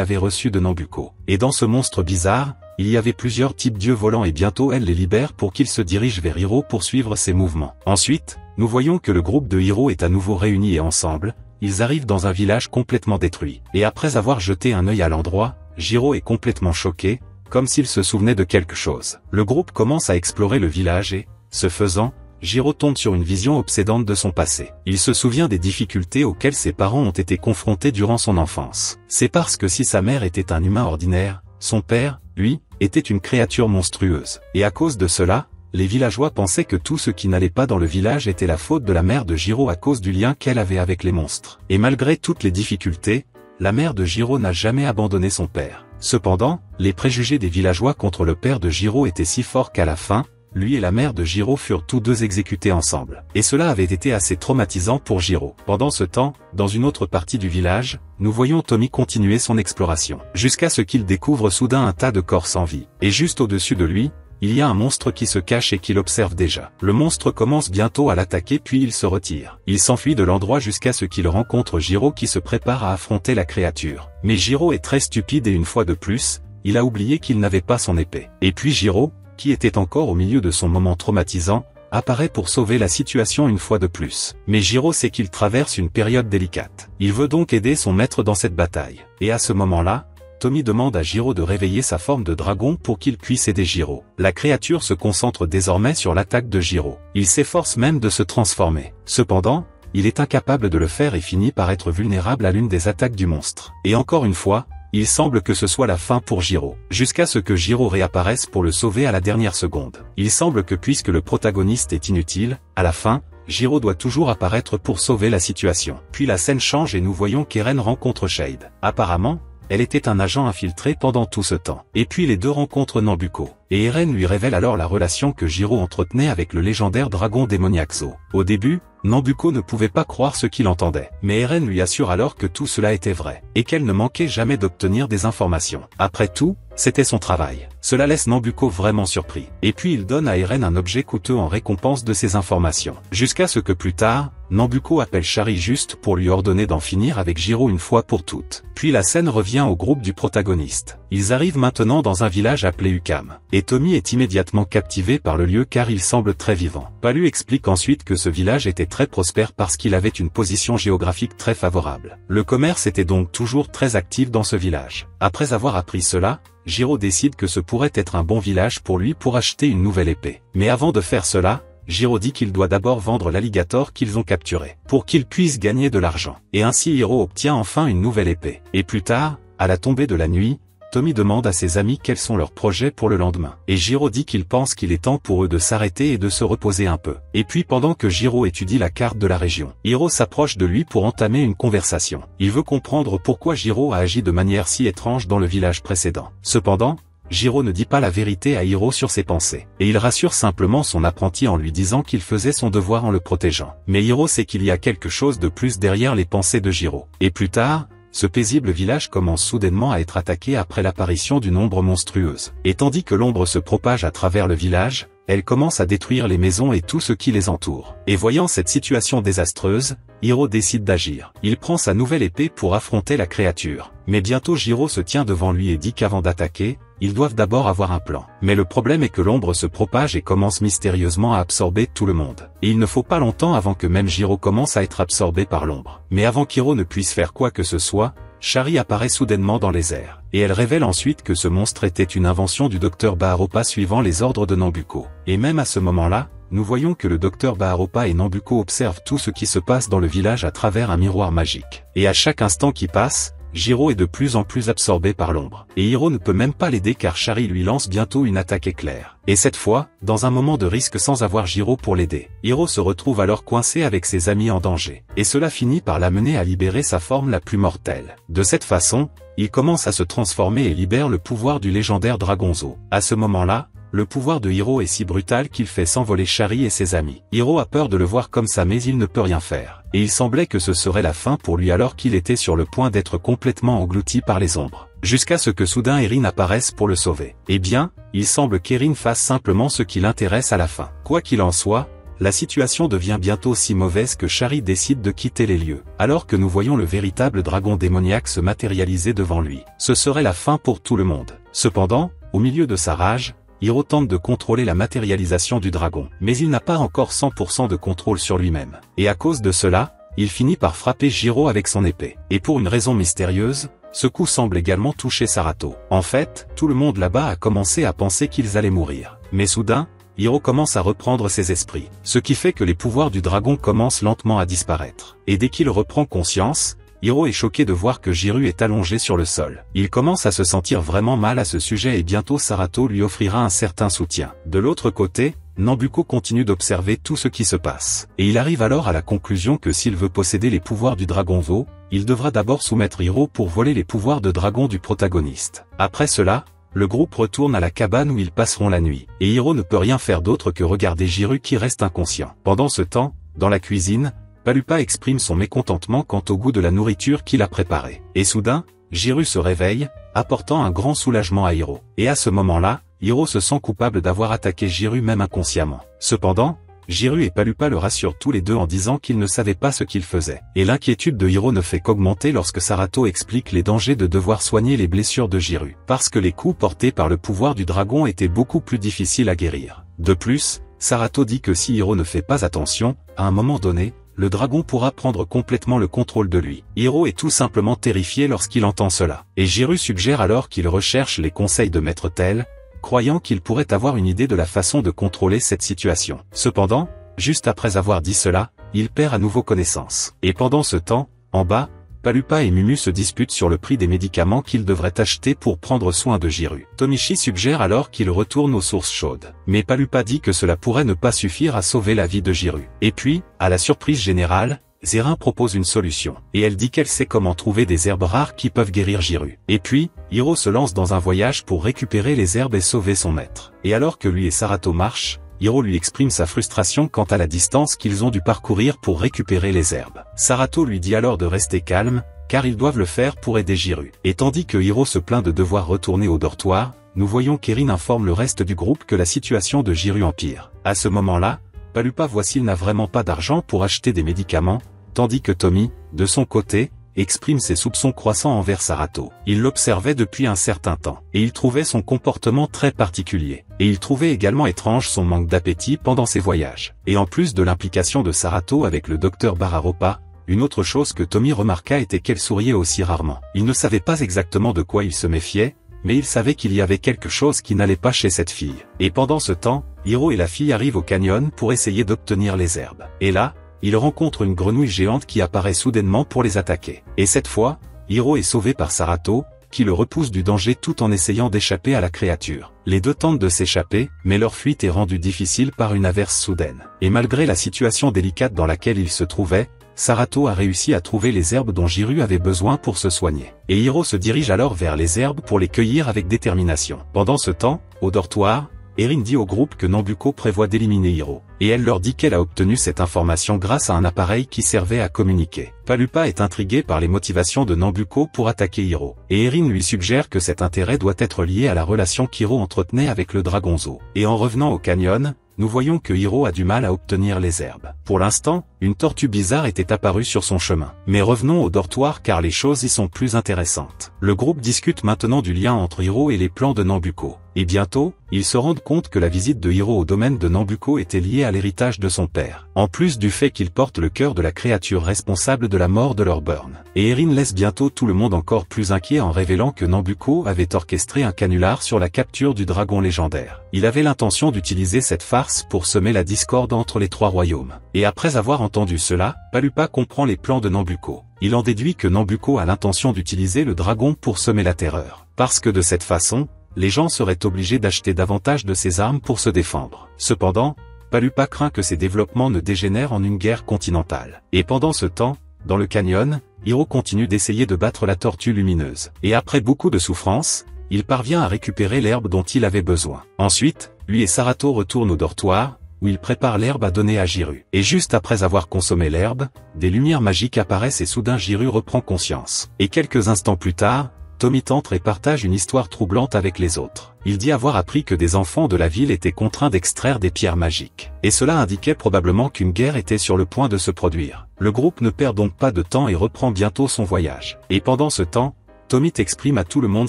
Speaker 1: avait reçu de Nambuko. Et dans ce monstre bizarre, il y avait plusieurs types d'yeux volants et bientôt elle les libère pour qu'il se dirige vers Hiro pour suivre ses mouvements. Ensuite, nous voyons que le groupe de Hiro est à nouveau réuni et ensemble, ils arrivent dans un village complètement détruit. Et après avoir jeté un œil à l'endroit, Jiro est complètement choqué, comme s'il se souvenait de quelque chose. Le groupe commence à explorer le village et, ce faisant, Jiro tombe sur une vision obsédante de son passé. Il se souvient des difficultés auxquelles ses parents ont été confrontés durant son enfance. C'est parce que si sa mère était un humain ordinaire, son père, lui, était une créature monstrueuse. Et à cause de cela, les villageois pensaient que tout ce qui n'allait pas dans le village était la faute de la mère de Jiro à cause du lien qu'elle avait avec les monstres. Et malgré toutes les difficultés, la mère de Jiro n'a jamais abandonné son père. Cependant, les préjugés des villageois contre le père de Jiro étaient si forts qu'à la fin, lui et la mère de Jiro furent tous deux exécutés ensemble. Et cela avait été assez traumatisant pour Jiro. Pendant ce temps, dans une autre partie du village, nous voyons Tommy continuer son exploration. Jusqu'à ce qu'il découvre soudain un tas de corps sans vie. Et juste au-dessus de lui, il y a un monstre qui se cache et qui l'observe déjà. Le monstre commence bientôt à l'attaquer puis il se retire. Il s'enfuit de l'endroit jusqu'à ce qu'il rencontre Jiro qui se prépare à affronter la créature. Mais Jiro est très stupide et une fois de plus, il a oublié qu'il n'avait pas son épée. Et puis Jiro, qui était encore au milieu de son moment traumatisant, apparaît pour sauver la situation une fois de plus. Mais Jiro sait qu'il traverse une période délicate. Il veut donc aider son maître dans cette bataille. Et à ce moment-là, Tommy demande à Jiro de réveiller sa forme de dragon pour qu'il puisse aider Jiro. La créature se concentre désormais sur l'attaque de Jiro. Il s'efforce même de se transformer. Cependant, il est incapable de le faire et finit par être vulnérable à l'une des attaques du monstre. Et encore une fois, il semble que ce soit la fin pour Jiro, jusqu'à ce que Jiro réapparaisse pour le sauver à la dernière seconde. Il semble que puisque le protagoniste est inutile, à la fin, Jiro doit toujours apparaître pour sauver la situation. Puis la scène change et nous voyons qu'Eren rencontre Shade. Apparemment, elle était un agent infiltré pendant tout ce temps. Et puis les deux rencontrent Nambuko. Et Eren lui révèle alors la relation que Jiro entretenait avec le légendaire dragon démoniaque Zo. Au début, Nambuko ne pouvait pas croire ce qu'il entendait. Mais Eren lui assure alors que tout cela était vrai, et qu'elle ne manquait jamais d'obtenir des informations. Après tout, c'était son travail. Cela laisse Nambuko vraiment surpris. Et puis il donne à Eren un objet coûteux en récompense de ces informations. Jusqu'à ce que plus tard, Nambuko appelle Shari juste pour lui ordonner d'en finir avec Jiro une fois pour toutes. Puis la scène revient au groupe du protagoniste. Ils arrivent maintenant dans un village appelé Ukam. Et Tommy est immédiatement captivé par le lieu car il semble très vivant. Palu explique ensuite que ce village était très prospère parce qu'il avait une position géographique très favorable. Le commerce était donc toujours très actif dans ce village. Après avoir appris cela, Jiro décide que ce pourrait être un bon village pour lui pour acheter une nouvelle épée. Mais avant de faire cela, Jiro dit qu'il doit d'abord vendre l'alligator qu'ils ont capturé, pour qu'il puisse gagner de l'argent. Et ainsi Hiro obtient enfin une nouvelle épée. Et plus tard, à la tombée de la nuit, Tommy demande à ses amis quels sont leurs projets pour le lendemain. Et Jiro dit qu'il pense qu'il est temps pour eux de s'arrêter et de se reposer un peu. Et puis pendant que Jiro étudie la carte de la région, Hiro s'approche de lui pour entamer une conversation. Il veut comprendre pourquoi Jiro a agi de manière si étrange dans le village précédent. Cependant, Jiro ne dit pas la vérité à Hiro sur ses pensées. Et il rassure simplement son apprenti en lui disant qu'il faisait son devoir en le protégeant. Mais Hiro sait qu'il y a quelque chose de plus derrière les pensées de Jiro. Et plus tard, ce paisible village commence soudainement à être attaqué après l'apparition d'une ombre monstrueuse. Et tandis que l'ombre se propage à travers le village, elle commence à détruire les maisons et tout ce qui les entoure. Et voyant cette situation désastreuse, Hiro décide d'agir. Il prend sa nouvelle épée pour affronter la créature. Mais bientôt Jiro se tient devant lui et dit qu'avant d'attaquer, ils doivent d'abord avoir un plan. Mais le problème est que l'ombre se propage et commence mystérieusement à absorber tout le monde. Et il ne faut pas longtemps avant que même Jiro commence à être absorbé par l'ombre. Mais avant qu'Hiro ne puisse faire quoi que ce soit, Shari apparaît soudainement dans les airs. Et elle révèle ensuite que ce monstre était une invention du docteur Baharopa suivant les ordres de Nambuko. Et même à ce moment-là, nous voyons que le docteur Baharopa et Nambuko observent tout ce qui se passe dans le village à travers un miroir magique. Et à chaque instant qui passe, Jiro est de plus en plus absorbé par l'ombre. Et Hiro ne peut même pas l'aider car Shari lui lance bientôt une attaque éclair. Et cette fois, dans un moment de risque sans avoir Jiro pour l'aider, Hiro se retrouve alors coincé avec ses amis en danger. Et cela finit par l'amener à libérer sa forme la plus mortelle. De cette façon, il commence à se transformer et libère le pouvoir du légendaire Dragonzo. À ce moment-là, le pouvoir de Hiro est si brutal qu'il fait s'envoler Shari et ses amis. Hiro a peur de le voir comme ça mais il ne peut rien faire. Et il semblait que ce serait la fin pour lui alors qu'il était sur le point d'être complètement englouti par les ombres. Jusqu'à ce que soudain Erin apparaisse pour le sauver. Eh bien, il semble qu'Erin fasse simplement ce qui l'intéresse à la fin. Quoi qu'il en soit, la situation devient bientôt si mauvaise que Shari décide de quitter les lieux. Alors que nous voyons le véritable dragon démoniaque se matérialiser devant lui. Ce serait la fin pour tout le monde. Cependant, au milieu de sa rage, Hiro tente de contrôler la matérialisation du dragon, mais il n'a pas encore 100% de contrôle sur lui-même. Et à cause de cela, il finit par frapper Jiro avec son épée. Et pour une raison mystérieuse, ce coup semble également toucher Sarato. En fait, tout le monde là-bas a commencé à penser qu'ils allaient mourir. Mais soudain, Hiro commence à reprendre ses esprits, ce qui fait que les pouvoirs du dragon commencent lentement à disparaître. Et dès qu'il reprend conscience, Hiro est choqué de voir que Jiro est allongé sur le sol. Il commence à se sentir vraiment mal à ce sujet et bientôt Sarato lui offrira un certain soutien. De l'autre côté, Nambuko continue d'observer tout ce qui se passe. Et il arrive alors à la conclusion que s'il veut posséder les pouvoirs du Dragonzo, il devra d'abord soumettre Hiro pour voler les pouvoirs de dragon du protagoniste. Après cela, le groupe retourne à la cabane où ils passeront la nuit. Et Hiro ne peut rien faire d'autre que regarder Jiro qui reste inconscient. Pendant ce temps, dans la cuisine, Pallupa exprime son mécontentement quant au goût de la nourriture qu'il a préparée. Et soudain, Jiro se réveille, apportant un grand soulagement à Hiro. Et à ce moment-là, Hiro se sent coupable d'avoir attaqué Jiro même inconsciemment. Cependant, Jiro et Pallupa le rassurent tous les deux en disant qu'ils ne savaient pas ce qu'ils faisaient. Et l'inquiétude de Hiro ne fait qu'augmenter lorsque Sarato explique les dangers de devoir soigner les blessures de Jiro. Parce que les coups portés par le pouvoir du dragon étaient beaucoup plus difficiles à guérir. De plus, Sarato dit que si Hiro ne fait pas attention, à un moment donné, le dragon pourra prendre complètement le contrôle de lui. Hiro est tout simplement terrifié lorsqu'il entend cela. Et Jiro suggère alors qu'il recherche les conseils de Maître Tel, croyant qu'il pourrait avoir une idée de la façon de contrôler cette situation. Cependant, juste après avoir dit cela, il perd à nouveau connaissance. Et pendant ce temps, en bas, Pallupa et Mumu se disputent sur le prix des médicaments qu'ils devraient acheter pour prendre soin de Jiro. Tomichi suggère alors qu'il retourne aux sources chaudes. Mais Pallupa dit que cela pourrait ne pas suffire à sauver la vie de Jiro. Et puis, à la surprise générale, Zérin propose une solution. Et elle dit qu'elle sait comment trouver des herbes rares qui peuvent guérir Jiro. Et puis, Hiro se lance dans un voyage pour récupérer les herbes et sauver son maître. Et alors que lui et Sarato marchent, Hiro lui exprime sa frustration quant à la distance qu'ils ont dû parcourir pour récupérer les herbes. Sarato lui dit alors de rester calme, car ils doivent le faire pour aider Jiro. Et tandis que Hiro se plaint de devoir retourner au dortoir, nous voyons qu'Erin informe le reste du groupe que la situation de Jiro empire. À ce moment-là, Pallupa voit s'il n'a vraiment pas d'argent pour acheter des médicaments, tandis que Tommy, de son côté, exprime ses soupçons croissants envers Sarato. Il l'observait depuis un certain temps, et il trouvait son comportement très particulier. Et il trouvait également étrange son manque d'appétit pendant ses voyages. Et en plus de l'implication de Sarato avec le docteur Bararopa, une autre chose que Tommy remarqua était qu'elle souriait aussi rarement. Il ne savait pas exactement de quoi il se méfiait, mais il savait qu'il y avait quelque chose qui n'allait pas chez cette fille. Et pendant ce temps, Hiro et la fille arrivent au canyon pour essayer d'obtenir les herbes. Et là, ils rencontrent une grenouille géante qui apparaît soudainement pour les attaquer. Et cette fois, Hiro est sauvé par Sarato, qui le repousse du danger tout en essayant d'échapper à la créature. Les deux tentent de s'échapper, mais leur fuite est rendue difficile par une averse soudaine. Et malgré la situation délicate dans laquelle ils se trouvaient, Sarato a réussi à trouver les herbes dont Jiro avait besoin pour se soigner. Et Hiro se dirige alors vers les herbes pour les cueillir avec détermination. Pendant ce temps, au dortoir, Erin dit au groupe que Nambuko prévoit d'éliminer Hiro. Et elle leur dit qu'elle a obtenu cette information grâce à un appareil qui servait à communiquer. Pallupa est intrigué par les motivations de Nambuko pour attaquer Hiro. Et Erin lui suggère que cet intérêt doit être lié à la relation qu'Hiro entretenait avec le Dragonzo. Et en revenant au canyon, nous voyons que Hiro a du mal à obtenir les herbes. Pour l'instant, une tortue bizarre était apparue sur son chemin. Mais revenons au dortoir car les choses y sont plus intéressantes. Le groupe discute maintenant du lien entre Hiro et les plans de Nambuko. Et bientôt, ils se rendent compte que la visite de Hiro au domaine de Nambuko était liée à l'héritage de son père. En plus du fait qu'il porte le cœur de la créature responsable de la mort de leur Burn. Et Erin laisse bientôt tout le monde encore plus inquiet en révélant que Nambuko avait orchestré un canular sur la capture du dragon légendaire. Il avait l'intention d'utiliser cette farce pour semer la discorde entre les trois royaumes. Et après avoir entendu cela, Pallupa comprend les plans de Nambuko. il en déduit que Nambucco a l'intention d'utiliser le dragon pour semer la terreur. Parce que de cette façon, les gens seraient obligés d'acheter davantage de ces armes pour se défendre. Cependant, Palupa craint que ces développements ne dégénèrent en une guerre continentale. Et pendant ce temps, dans le canyon, Hiro continue d'essayer de battre la tortue lumineuse. Et après beaucoup de souffrance, il parvient à récupérer l'herbe dont il avait besoin. Ensuite, lui et Sarato retournent au dortoir, où ils préparent l'herbe à donner à Jiru. Et juste après avoir consommé l'herbe, des lumières magiques apparaissent et soudain Jiru reprend conscience. Et quelques instants plus tard, Tommy entre et partage une histoire troublante avec les autres. Il dit avoir appris que des enfants de la ville étaient contraints d'extraire des pierres magiques. Et cela indiquait probablement qu'une guerre était sur le point de se produire. Le groupe ne perd donc pas de temps et reprend bientôt son voyage. Et pendant ce temps, Tommy exprime à tout le monde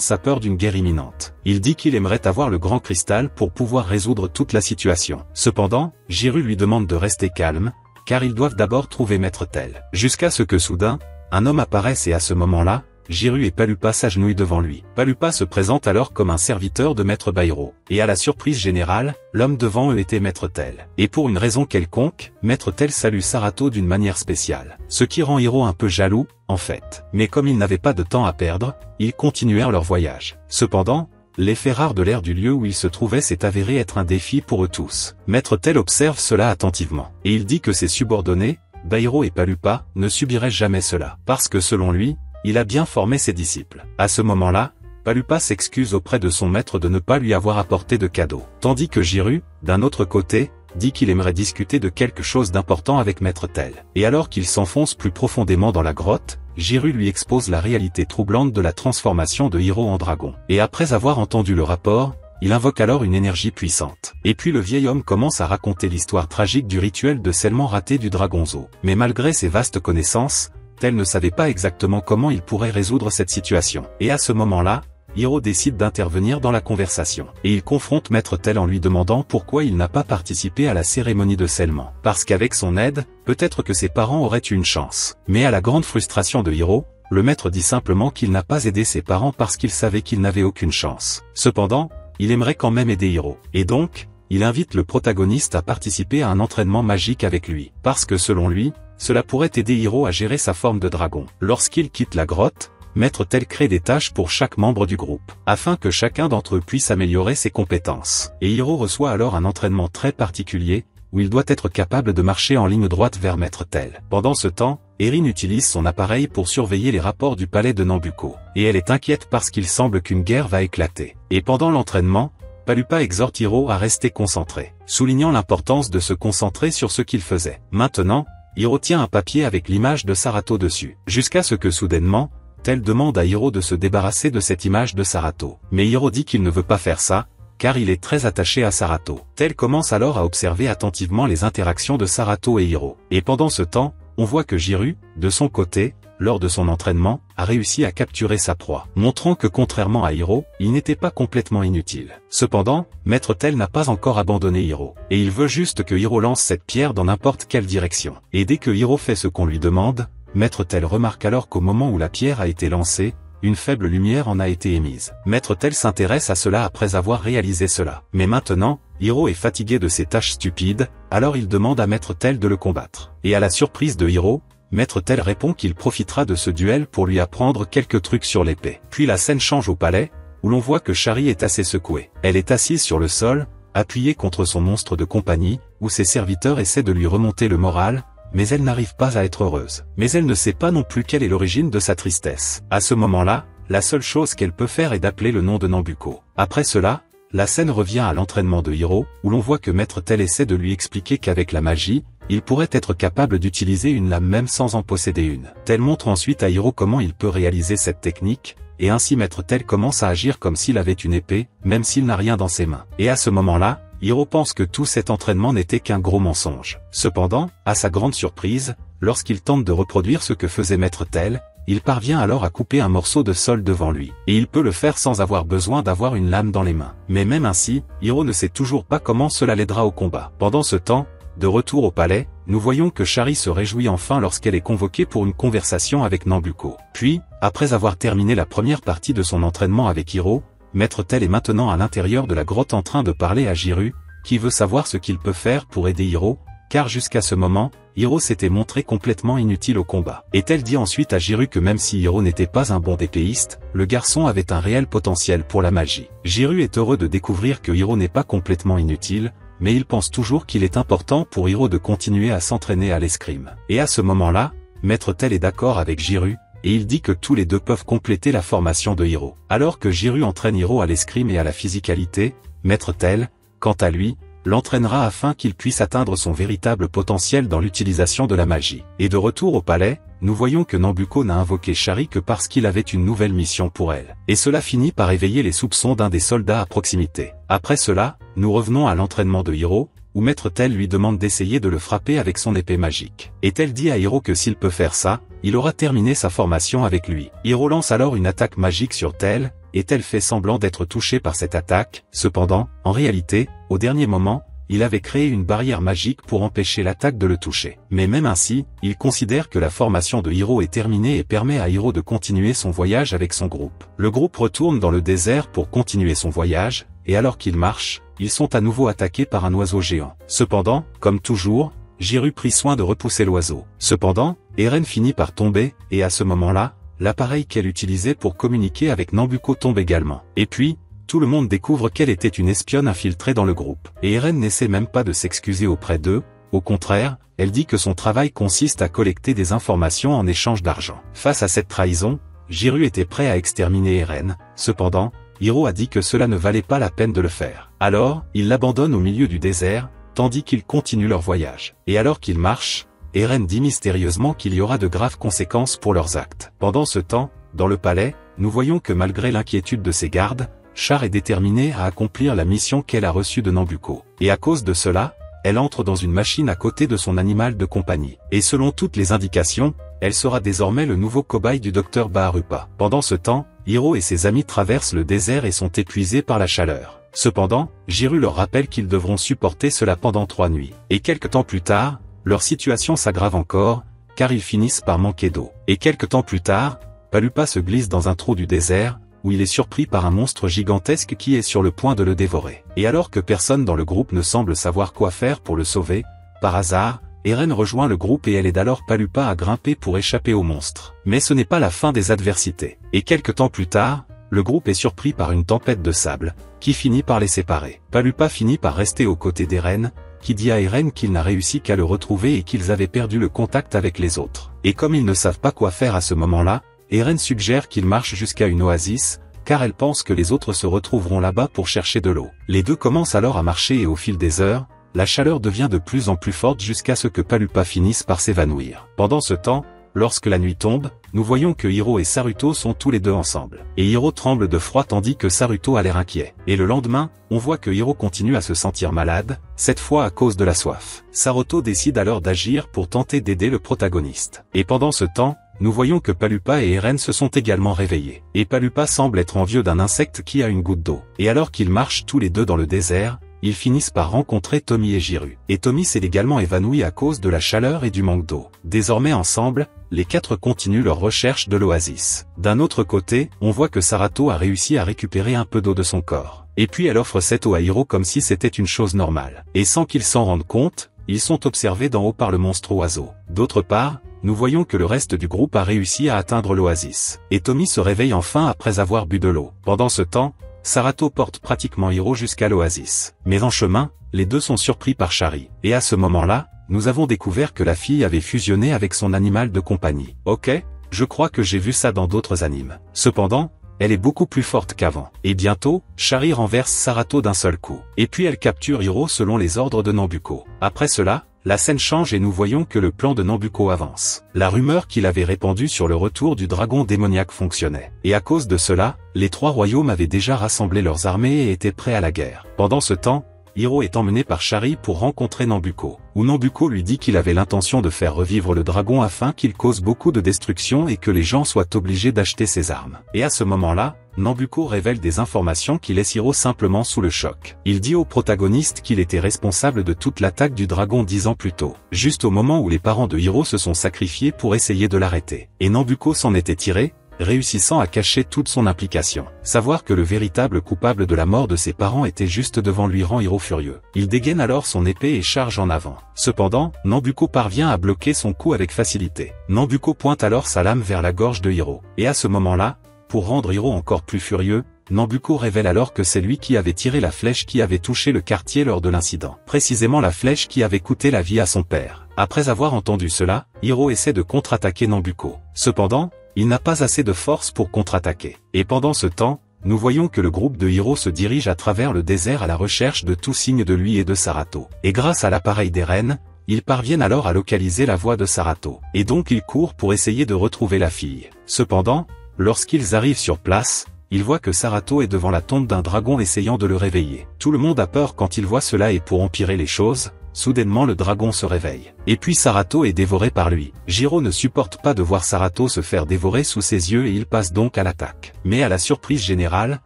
Speaker 1: sa peur d'une guerre imminente. Il dit qu'il aimerait avoir le grand cristal pour pouvoir résoudre toute la situation. Cependant, Jiru lui demande de rester calme, car ils doivent d'abord trouver Maître Tel. Jusqu'à ce que soudain, un homme apparaisse et à ce moment-là, Jiru et Palupa s'agenouillent devant lui. Palupa se présente alors comme un serviteur de Maître Bairo. Et à la surprise générale, l'homme devant eux était Maître Tel. Et pour une raison quelconque, Maître Tel salue Sarato d'une manière spéciale. Ce qui rend Hiro un peu jaloux, en fait. Mais comme ils n'avaient pas de temps à perdre, ils continuèrent leur voyage. Cependant, l'effet rare de l'air du lieu où ils se trouvaient s'est avéré être un défi pour eux tous. Maître Tel observe cela attentivement. Et il dit que ses subordonnés, Bairo et Palupa, ne subiraient jamais cela. Parce que selon lui, il a bien formé ses disciples. À ce moment-là, Palupa s'excuse auprès de son maître de ne pas lui avoir apporté de cadeau. Tandis que Jiru, d'un autre côté, dit qu'il aimerait discuter de quelque chose d'important avec Maître Tel. Et alors qu'il s'enfonce plus profondément dans la grotte, Jiru lui expose la réalité troublante de la transformation de Hiro en dragon. Et après avoir entendu le rapport, il invoque alors une énergie puissante. Et puis le vieil homme commence à raconter l'histoire tragique du rituel de scellement raté du dragonzo. Mais malgré ses vastes connaissances, Tel ne savait pas exactement comment il pourrait résoudre cette situation. Et à ce moment-là, Hiro décide d'intervenir dans la conversation. Et il confronte Maître Tel en lui demandant pourquoi il n'a pas participé à la cérémonie de scellement. Parce qu'avec son aide, peut-être que ses parents auraient eu une chance. Mais à la grande frustration de Hiro, le maître dit simplement qu'il n'a pas aidé ses parents parce qu'il savait qu'il n'avait aucune chance. Cependant, il aimerait quand même aider Hiro. Et donc, il invite le protagoniste à participer à un entraînement magique avec lui. Parce que selon lui, cela pourrait aider Hiro à gérer sa forme de dragon. Lorsqu'il quitte la grotte, Maître Tel crée des tâches pour chaque membre du groupe, afin que chacun d'entre eux puisse améliorer ses compétences. Et Hiro reçoit alors un entraînement très particulier, où il doit être capable de marcher en ligne droite vers Maître Tel. Pendant ce temps, Erin utilise son appareil pour surveiller les rapports du palais de Nambucco. Et elle est inquiète parce qu'il semble qu'une guerre va éclater. Et pendant l'entraînement, Palupa exhorte Hiro à rester concentré, soulignant l'importance de se concentrer sur ce qu'il faisait. Maintenant, Hiro tient un papier avec l'image de Sarato dessus. Jusqu'à ce que soudainement, Tel demande à Hiro de se débarrasser de cette image de Sarato. Mais Hiro dit qu'il ne veut pas faire ça, car il est très attaché à Sarato. Tel commence alors à observer attentivement les interactions de Sarato et Hiro. Et pendant ce temps, on voit que Jiru, de son côté, lors de son entraînement, a réussi à capturer sa proie, montrant que contrairement à Hiro, il n'était pas complètement inutile. Cependant, Maître Tel n'a pas encore abandonné Hiro, et il veut juste que Hiro lance cette pierre dans n'importe quelle direction. Et dès que Hiro fait ce qu'on lui demande, Maître Tel remarque alors qu'au moment où la pierre a été lancée, une faible lumière en a été émise. Maître Tel s'intéresse à cela après avoir réalisé cela. Mais maintenant, Hiro est fatigué de ses tâches stupides, alors il demande à Maître Tel de le combattre. Et à la surprise de Hiro, Maître Tel répond qu'il profitera de ce duel pour lui apprendre quelques trucs sur l'épée. Puis la scène change au palais, où l'on voit que Shari est assez secouée. Elle est assise sur le sol, appuyée contre son monstre de compagnie, où ses serviteurs essaient de lui remonter le moral, mais elle n'arrive pas à être heureuse. Mais elle ne sait pas non plus quelle est l'origine de sa tristesse. À ce moment-là, la seule chose qu'elle peut faire est d'appeler le nom de Nambucco. Après cela, la scène revient à l'entraînement de Hiro, où l'on voit que Maître Tel essaie de lui expliquer qu'avec la magie, il pourrait être capable d'utiliser une lame même sans en posséder une. Tel montre ensuite à Hiro comment il peut réaliser cette technique, et ainsi Maître Tel commence à agir comme s'il avait une épée, même s'il n'a rien dans ses mains. Et à ce moment-là, Hiro pense que tout cet entraînement n'était qu'un gros mensonge. Cependant, à sa grande surprise, lorsqu'il tente de reproduire ce que faisait Maître Tel, il parvient alors à couper un morceau de sol devant lui. Et il peut le faire sans avoir besoin d'avoir une lame dans les mains. Mais même ainsi, Hiro ne sait toujours pas comment cela l'aidera au combat. Pendant ce temps, de retour au palais, nous voyons que Shari se réjouit enfin lorsqu'elle est convoquée pour une conversation avec Nambucco. Puis, après avoir terminé la première partie de son entraînement avec Hiro, Maître Tel est maintenant à l'intérieur de la grotte en train de parler à Jiru, qui veut savoir ce qu'il peut faire pour aider Hiro, car jusqu'à ce moment, Hiro s'était montré complètement inutile au combat. Et elle dit ensuite à Jiru que même si Hiro n'était pas un bon épéiste, le garçon avait un réel potentiel pour la magie. Jiru est heureux de découvrir que Hiro n'est pas complètement inutile, mais il pense toujours qu'il est important pour Hiro de continuer à s'entraîner à l'escrime. Et à ce moment-là, Maître Tel est d'accord avec Jiru, et il dit que tous les deux peuvent compléter la formation de Hiro. Alors que Jiru entraîne Hiro à l'escrime et à la physicalité, Maître Tel, quant à lui, l'entraînera afin qu'il puisse atteindre son véritable potentiel dans l'utilisation de la magie. Et de retour au palais, nous voyons que Nambuko n'a invoqué Shari que parce qu'il avait une nouvelle mission pour elle. Et cela finit par éveiller les soupçons d'un des soldats à proximité. Après cela, nous revenons à l'entraînement de Hiro, où Maître Tel lui demande d'essayer de le frapper avec son épée magique. Et Tel dit à Hiro que s'il peut faire ça, il aura terminé sa formation avec lui. Hiro lance alors une attaque magique sur Tel, et Tel fait semblant d'être touché par cette attaque. Cependant, en réalité, au dernier moment, il avait créé une barrière magique pour empêcher l'attaque de le toucher. Mais même ainsi, il considère que la formation de Hiro est terminée et permet à Hiro de continuer son voyage avec son groupe. Le groupe retourne dans le désert pour continuer son voyage, et alors qu'ils marchent, ils sont à nouveau attaqués par un oiseau géant. Cependant, comme toujours, Jiru prit soin de repousser l'oiseau. Cependant, Eren finit par tomber, et à ce moment-là, l'appareil qu'elle utilisait pour communiquer avec Nambuko tombe également. Et puis, tout le monde découvre qu'elle était une espionne infiltrée dans le groupe. Et Eren n'essaie même pas de s'excuser auprès d'eux, au contraire, elle dit que son travail consiste à collecter des informations en échange d'argent. Face à cette trahison, Jiru était prêt à exterminer Eren, cependant, Hiro a dit que cela ne valait pas la peine de le faire. Alors, il l'abandonne au milieu du désert, tandis qu'ils continuent leur voyage. Et alors qu'ils marchent, Eren dit mystérieusement qu'il y aura de graves conséquences pour leurs actes. Pendant ce temps, dans le palais, nous voyons que malgré l'inquiétude de ses gardes, Char est déterminée à accomplir la mission qu'elle a reçue de Nambuko. Et à cause de cela, elle entre dans une machine à côté de son animal de compagnie. Et selon toutes les indications, elle sera désormais le nouveau cobaye du docteur Baharupa. Pendant ce temps, Hiro et ses amis traversent le désert et sont épuisés par la chaleur. Cependant, Jiru leur rappelle qu'ils devront supporter cela pendant 3 nuits. Et quelque temps plus tard, leur situation s'aggrave encore, car ils finissent par manquer d'eau. Et quelque temps plus tard, Palupa se glisse dans un trou du désert, où il est surpris par un monstre gigantesque qui est sur le point de le dévorer. Et alors que personne dans le groupe ne semble savoir quoi faire pour le sauver, par hasard, Eren rejoint le groupe et elle aide alors Palupa à grimper pour échapper au monstre. Mais ce n'est pas la fin des adversités. Et quelque temps plus tard, le groupe est surpris par une tempête de sable, qui finit par les séparer. Palupa finit par rester aux côtés d'Eren, qui dit à Eren qu'il n'a réussi qu'à le retrouver et qu'ils avaient perdu le contact avec les autres. Et comme ils ne savent pas quoi faire à ce moment-là, Eren suggère qu'ils marchent jusqu'à une oasis, car elle pense que les autres se retrouveront là-bas pour chercher de l'eau. Les deux commencent alors à marcher et au fil des heures, la chaleur devient de plus en plus forte jusqu'à ce que Palupa finisse par s'évanouir. Pendant ce temps, lorsque la nuit tombe, nous voyons que Hiro et Saruto sont tous les deux ensemble. Et Hiro tremble de froid tandis que Saruto a l'air inquiet. Et le lendemain, on voit que Hiro continue à se sentir malade, cette fois à cause de la soif. Saruto décide alors d'agir pour tenter d'aider le protagoniste. Et pendant ce temps, nous voyons que Palupa et Eren se sont également réveillés. Et Palupa semble être envieux d'un insecte qui a une goutte d'eau. Et alors qu'ils marchent tous les deux dans le désert, ils finissent par rencontrer Tommy et Jiru. Et Tommy s'est également évanoui à cause de la chaleur et du manque d'eau. Désormais ensemble, les quatre continuent leur recherche de l'oasis. D'un autre côté, on voit que Saruto a réussi à récupérer un peu d'eau de son corps. Et puis elle offre cette eau à Hiro comme si c'était une chose normale. Et sans qu'ils s'en rendent compte, ils sont observés d'en haut par le monstre oiseau. D'autre part, nous voyons que le reste du groupe a réussi à atteindre l'oasis. Et Tommy se réveille enfin après avoir bu de l'eau. Pendant ce temps, Saruto porte pratiquement Hiro jusqu'à l'oasis. Mais en chemin, les deux sont surpris par Shari. Et à ce moment-là, nous avons découvert que la fille avait fusionné avec son animal de compagnie. Ok, je crois que j'ai vu ça dans d'autres animes. Cependant, elle est beaucoup plus forte qu'avant. Et bientôt, Shari renverse Saruto d'un seul coup. Et puis elle capture Hiro selon les ordres de Nambuko. Après cela, la scène change et nous voyons que le plan de Nambuko avance. La rumeur qu'il avait répandue sur le retour du dragon démoniaque fonctionnait. Et à cause de cela, les 3 royaumes avaient déjà rassemblé leurs armées et étaient prêts à la guerre. Pendant ce temps, Hiro est emmené par Shari pour rencontrer Nambuko, où Nambuko lui dit qu'il avait l'intention de faire revivre le dragon afin qu'il cause beaucoup de destruction et que les gens soient obligés d'acheter ses armes. Et à ce moment-là, Nambuko révèle des informations qui laissent Hiro simplement sous le choc. Il dit au protagoniste qu'il était responsable de toute l'attaque du dragon 10 ans plus tôt, juste au moment où les parents de Hiro se sont sacrifiés pour essayer de l'arrêter. Et Nambuko s'en était tiré, réussissant à cacher toute son implication. Savoir que le véritable coupable de la mort de ses parents était juste devant lui rend Hiro furieux. Il dégaine alors son épée et charge en avant. Cependant, Nambuko parvient à bloquer son coup avec facilité. Nambuko pointe alors sa lame vers la gorge de Hiro. Et à ce moment-là, pour rendre Hiro encore plus furieux, Nambuko révèle alors que c'est lui qui avait tiré la flèche qui avait touché le quartier lors de l'incident. Précisément la flèche qui avait coûté la vie à son père. Après avoir entendu cela, Hiro essaie de contre-attaquer Nambuko. Cependant, il n'a pas assez de force pour contre-attaquer. Et pendant ce temps, nous voyons que le groupe de Hiro se dirige à travers le désert à la recherche de tout signe de lui et de Sarato. Et grâce à l'appareil des rennes, ils parviennent alors à localiser la voix de Sarato. Et donc ils courent pour essayer de retrouver la fille. Cependant, lorsqu'ils arrivent sur place, il voit que Sarato est devant la tombe d'un dragon essayant de le réveiller. Tout le monde a peur quand il voit cela et pour empirer les choses, soudainement le dragon se réveille. Et puis Sarato est dévoré par lui. Jiro ne supporte pas de voir Sarato se faire dévorer sous ses yeux et il passe donc à l'attaque. Mais à la surprise générale,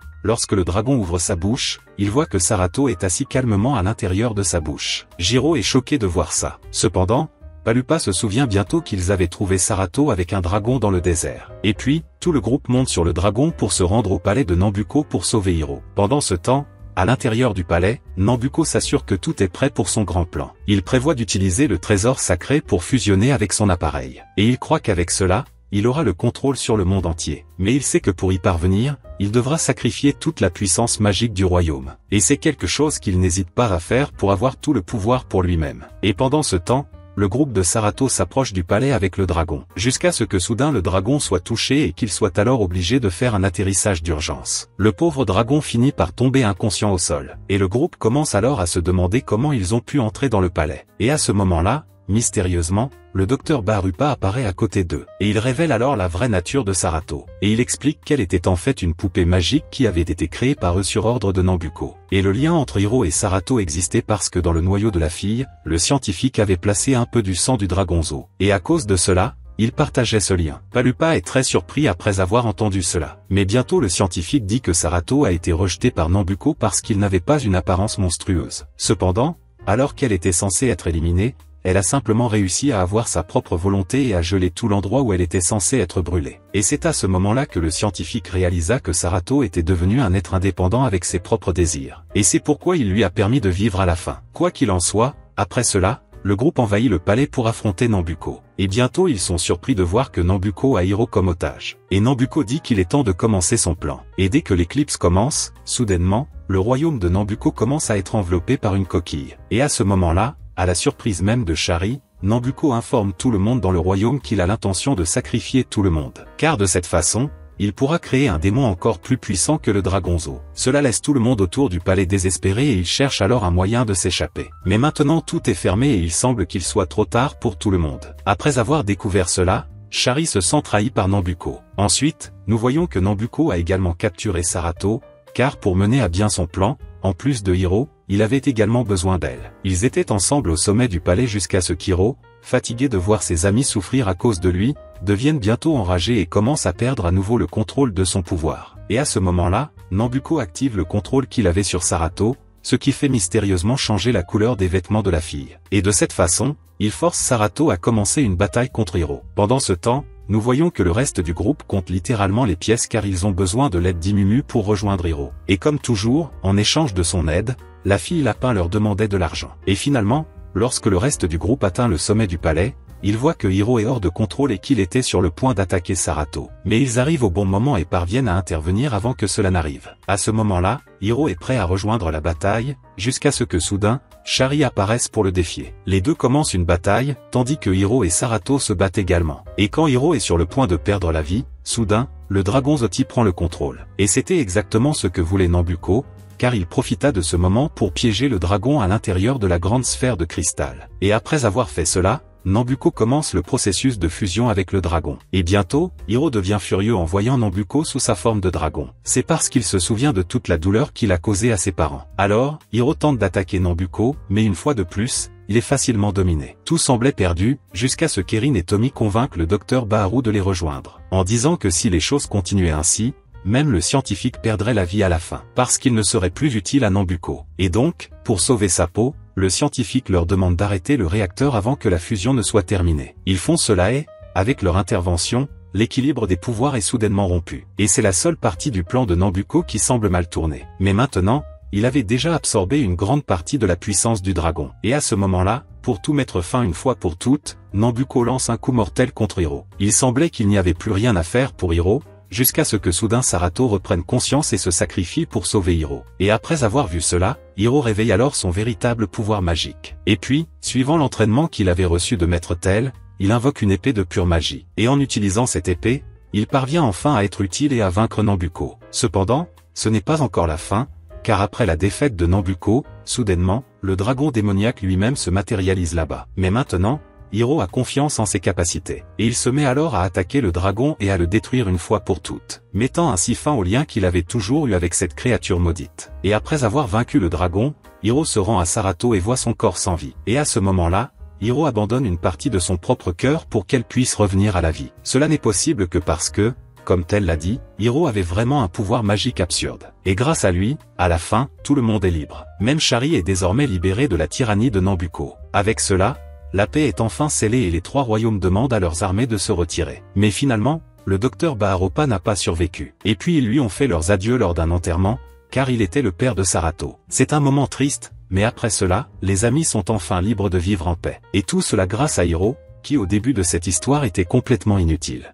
Speaker 1: lorsque le dragon ouvre sa bouche, il voit que Sarato est assis calmement à l'intérieur de sa bouche. Jiro est choqué de voir ça. Cependant, Pallupa se souvient bientôt qu'ils avaient trouvé Sarato avec un dragon dans le désert. Et puis, tout le groupe monte sur le dragon pour se rendre au palais de Nambuko pour sauver Hiro. Pendant ce temps, à l'intérieur du palais, Nambuko s'assure que tout est prêt pour son grand plan. Il prévoit d'utiliser le trésor sacré pour fusionner avec son appareil. Et il croit qu'avec cela, il aura le contrôle sur le monde entier. Mais il sait que pour y parvenir, il devra sacrifier toute la puissance magique du royaume. Et c'est quelque chose qu'il n'hésite pas à faire pour avoir tout le pouvoir pour lui-même. Et pendant ce temps, le groupe de Sarato s'approche du palais avec le dragon, jusqu'à ce que soudain le dragon soit touché et qu'il soit alors obligé de faire un atterrissage d'urgence. Le pauvre dragon finit par tomber inconscient au sol, et le groupe commence alors à se demander comment ils ont pu entrer dans le palais. Et à ce moment-là, mystérieusement, le docteur Barupa apparaît à côté d'eux, et il révèle alors la vraie nature de Sarato. Et il explique qu'elle était en fait une poupée magique qui avait été créée par eux sur ordre de Nambuko. Et le lien entre Hiro et Sarato existait parce que dans le noyau de la fille, le scientifique avait placé un peu du sang du dragonzo. Et à cause de cela, il partageait ce lien. Pallupa est très surpris après avoir entendu cela. Mais bientôt le scientifique dit que Sarato a été rejeté par Nambuko parce qu'il n'avait pas une apparence monstrueuse. Cependant, alors qu'elle était censée être éliminée, elle a simplement réussi à avoir sa propre volonté et à geler tout l'endroit où elle était censée être brûlée. Et c'est à ce moment-là que le scientifique réalisa que Sarato était devenu un être indépendant avec ses propres désirs. Et c'est pourquoi il lui a permis de vivre à la fin. Quoi qu'il en soit, après cela, le groupe envahit le palais pour affronter Nambuko. Et bientôt ils sont surpris de voir que Nambuko a Hiro comme otage. Et Nambuko dit qu'il est temps de commencer son plan. Et dès que l'éclipse commence, soudainement, le royaume de Nambuko commence à être enveloppé par une coquille. Et à ce moment-là, à la surprise même de Shari, Nambuko informe tout le monde dans le royaume qu'il a l'intention de sacrifier tout le monde. Car de cette façon, il pourra créer un démon encore plus puissant que le dragonzo. Cela laisse tout le monde autour du palais désespéré et il cherche alors un moyen de s'échapper. Mais maintenant tout est fermé et il semble qu'il soit trop tard pour tout le monde. Après avoir découvert cela, Shari se sent trahi par Nambuko. Ensuite, nous voyons que Nambuko a également capturé Sarato, car pour mener à bien son plan, en plus de Hiro, il avait également besoin d'elle. Ils étaient ensemble au sommet du palais jusqu'à ce qu'Hiro, fatigué de voir ses amis souffrir à cause de lui, devienne bientôt enragé et commence à perdre à nouveau le contrôle de son pouvoir. Et à ce moment-là, Nambuko active le contrôle qu'il avait sur Sarato, ce qui fait mystérieusement changer la couleur des vêtements de la fille. Et de cette façon, il force Sarato à commencer une bataille contre Hiro. Pendant ce temps, nous voyons que le reste du groupe compte littéralement les pièces car ils ont besoin de l'aide d'Imumu pour rejoindre Hiro. Et comme toujours, en échange de son aide, la fille lapin leur demandait de l'argent. Et finalement, lorsque le reste du groupe atteint le sommet du palais, ils voient que Hiro est hors de contrôle et qu'il était sur le point d'attaquer Sarato. Mais ils arrivent au bon moment et parviennent à intervenir avant que cela n'arrive. À ce moment-là, Hiro est prêt à rejoindre la bataille, jusqu'à ce que soudain, Shari apparaisse pour le défier. Les deux commencent une bataille, tandis que Hiro et Sarato se battent également. Et quand Hiro est sur le point de perdre la vie, soudain, le dragon Zoti prend le contrôle. Et c'était exactement ce que voulait Nambuko, car il profita de ce moment pour piéger le dragon à l'intérieur de la grande sphère de cristal. Et après avoir fait cela, Nambuko commence le processus de fusion avec le dragon. Et bientôt, Hiro devient furieux en voyant Nambuko sous sa forme de dragon. C'est parce qu'il se souvient de toute la douleur qu'il a causée à ses parents. Alors, Hiro tente d'attaquer Nambuko, mais une fois de plus, il est facilement dominé. Tout semblait perdu, jusqu'à ce qu'Erin et Tommy convainquent le docteur Baharu de les rejoindre, en disant que si les choses continuaient ainsi, même le scientifique perdrait la vie à la fin, parce qu'il ne serait plus utile à Nambuko. Et donc, pour sauver sa peau, le scientifique leur demande d'arrêter le réacteur avant que la fusion ne soit terminée. Ils font cela et, avec leur intervention, l'équilibre des pouvoirs est soudainement rompu. Et c'est la seule partie du plan de Nambucco qui semble mal tourner. Mais maintenant, il avait déjà absorbé une grande partie de la puissance du dragon. Et à ce moment-là, pour tout mettre fin une fois pour toutes, Nambucco lance un coup mortel contre Hiro. Il semblait qu'il n'y avait plus rien à faire pour Hiro, jusqu'à ce que soudain Sarato reprenne conscience et se sacrifie pour sauver Hiro. Et après avoir vu cela, Hiro réveille alors son véritable pouvoir magique. Et puis, suivant l'entraînement qu'il avait reçu de Maître Tel, il invoque une épée de pure magie. Et en utilisant cette épée, il parvient enfin à être utile et à vaincre Nambucco. Cependant, ce n'est pas encore la fin, car après la défaite de Nambucco, soudainement, le dragon démoniaque lui-même se matérialise là-bas. Mais maintenant, Hiro a confiance en ses capacités, et il se met alors à attaquer le dragon et à le détruire une fois pour toutes, mettant ainsi fin au lien qu'il avait toujours eu avec cette créature maudite. Et après avoir vaincu le dragon, Hiro se rend à Sarato et voit son corps sans vie. Et à ce moment-là, Hiro abandonne une partie de son propre cœur pour qu'elle puisse revenir à la vie. Cela n'est possible que parce que, comme Tel l'a dit, Hiro avait vraiment un pouvoir magique absurde. Et grâce à lui, à la fin, tout le monde est libre. Même Shari est désormais libéré de la tyrannie de Nambucco. Avec cela, la paix est enfin scellée et les trois royaumes demandent à leurs armées de se retirer. Mais finalement, le docteur Baharopa n'a pas survécu. Et puis ils lui ont fait leurs adieux lors d'un enterrement, car il était le père de Sarato. C'est un moment triste, mais après cela, les amis sont enfin libres de vivre en paix. Et tout cela grâce à Hiro, qui au début de cette histoire était complètement inutile.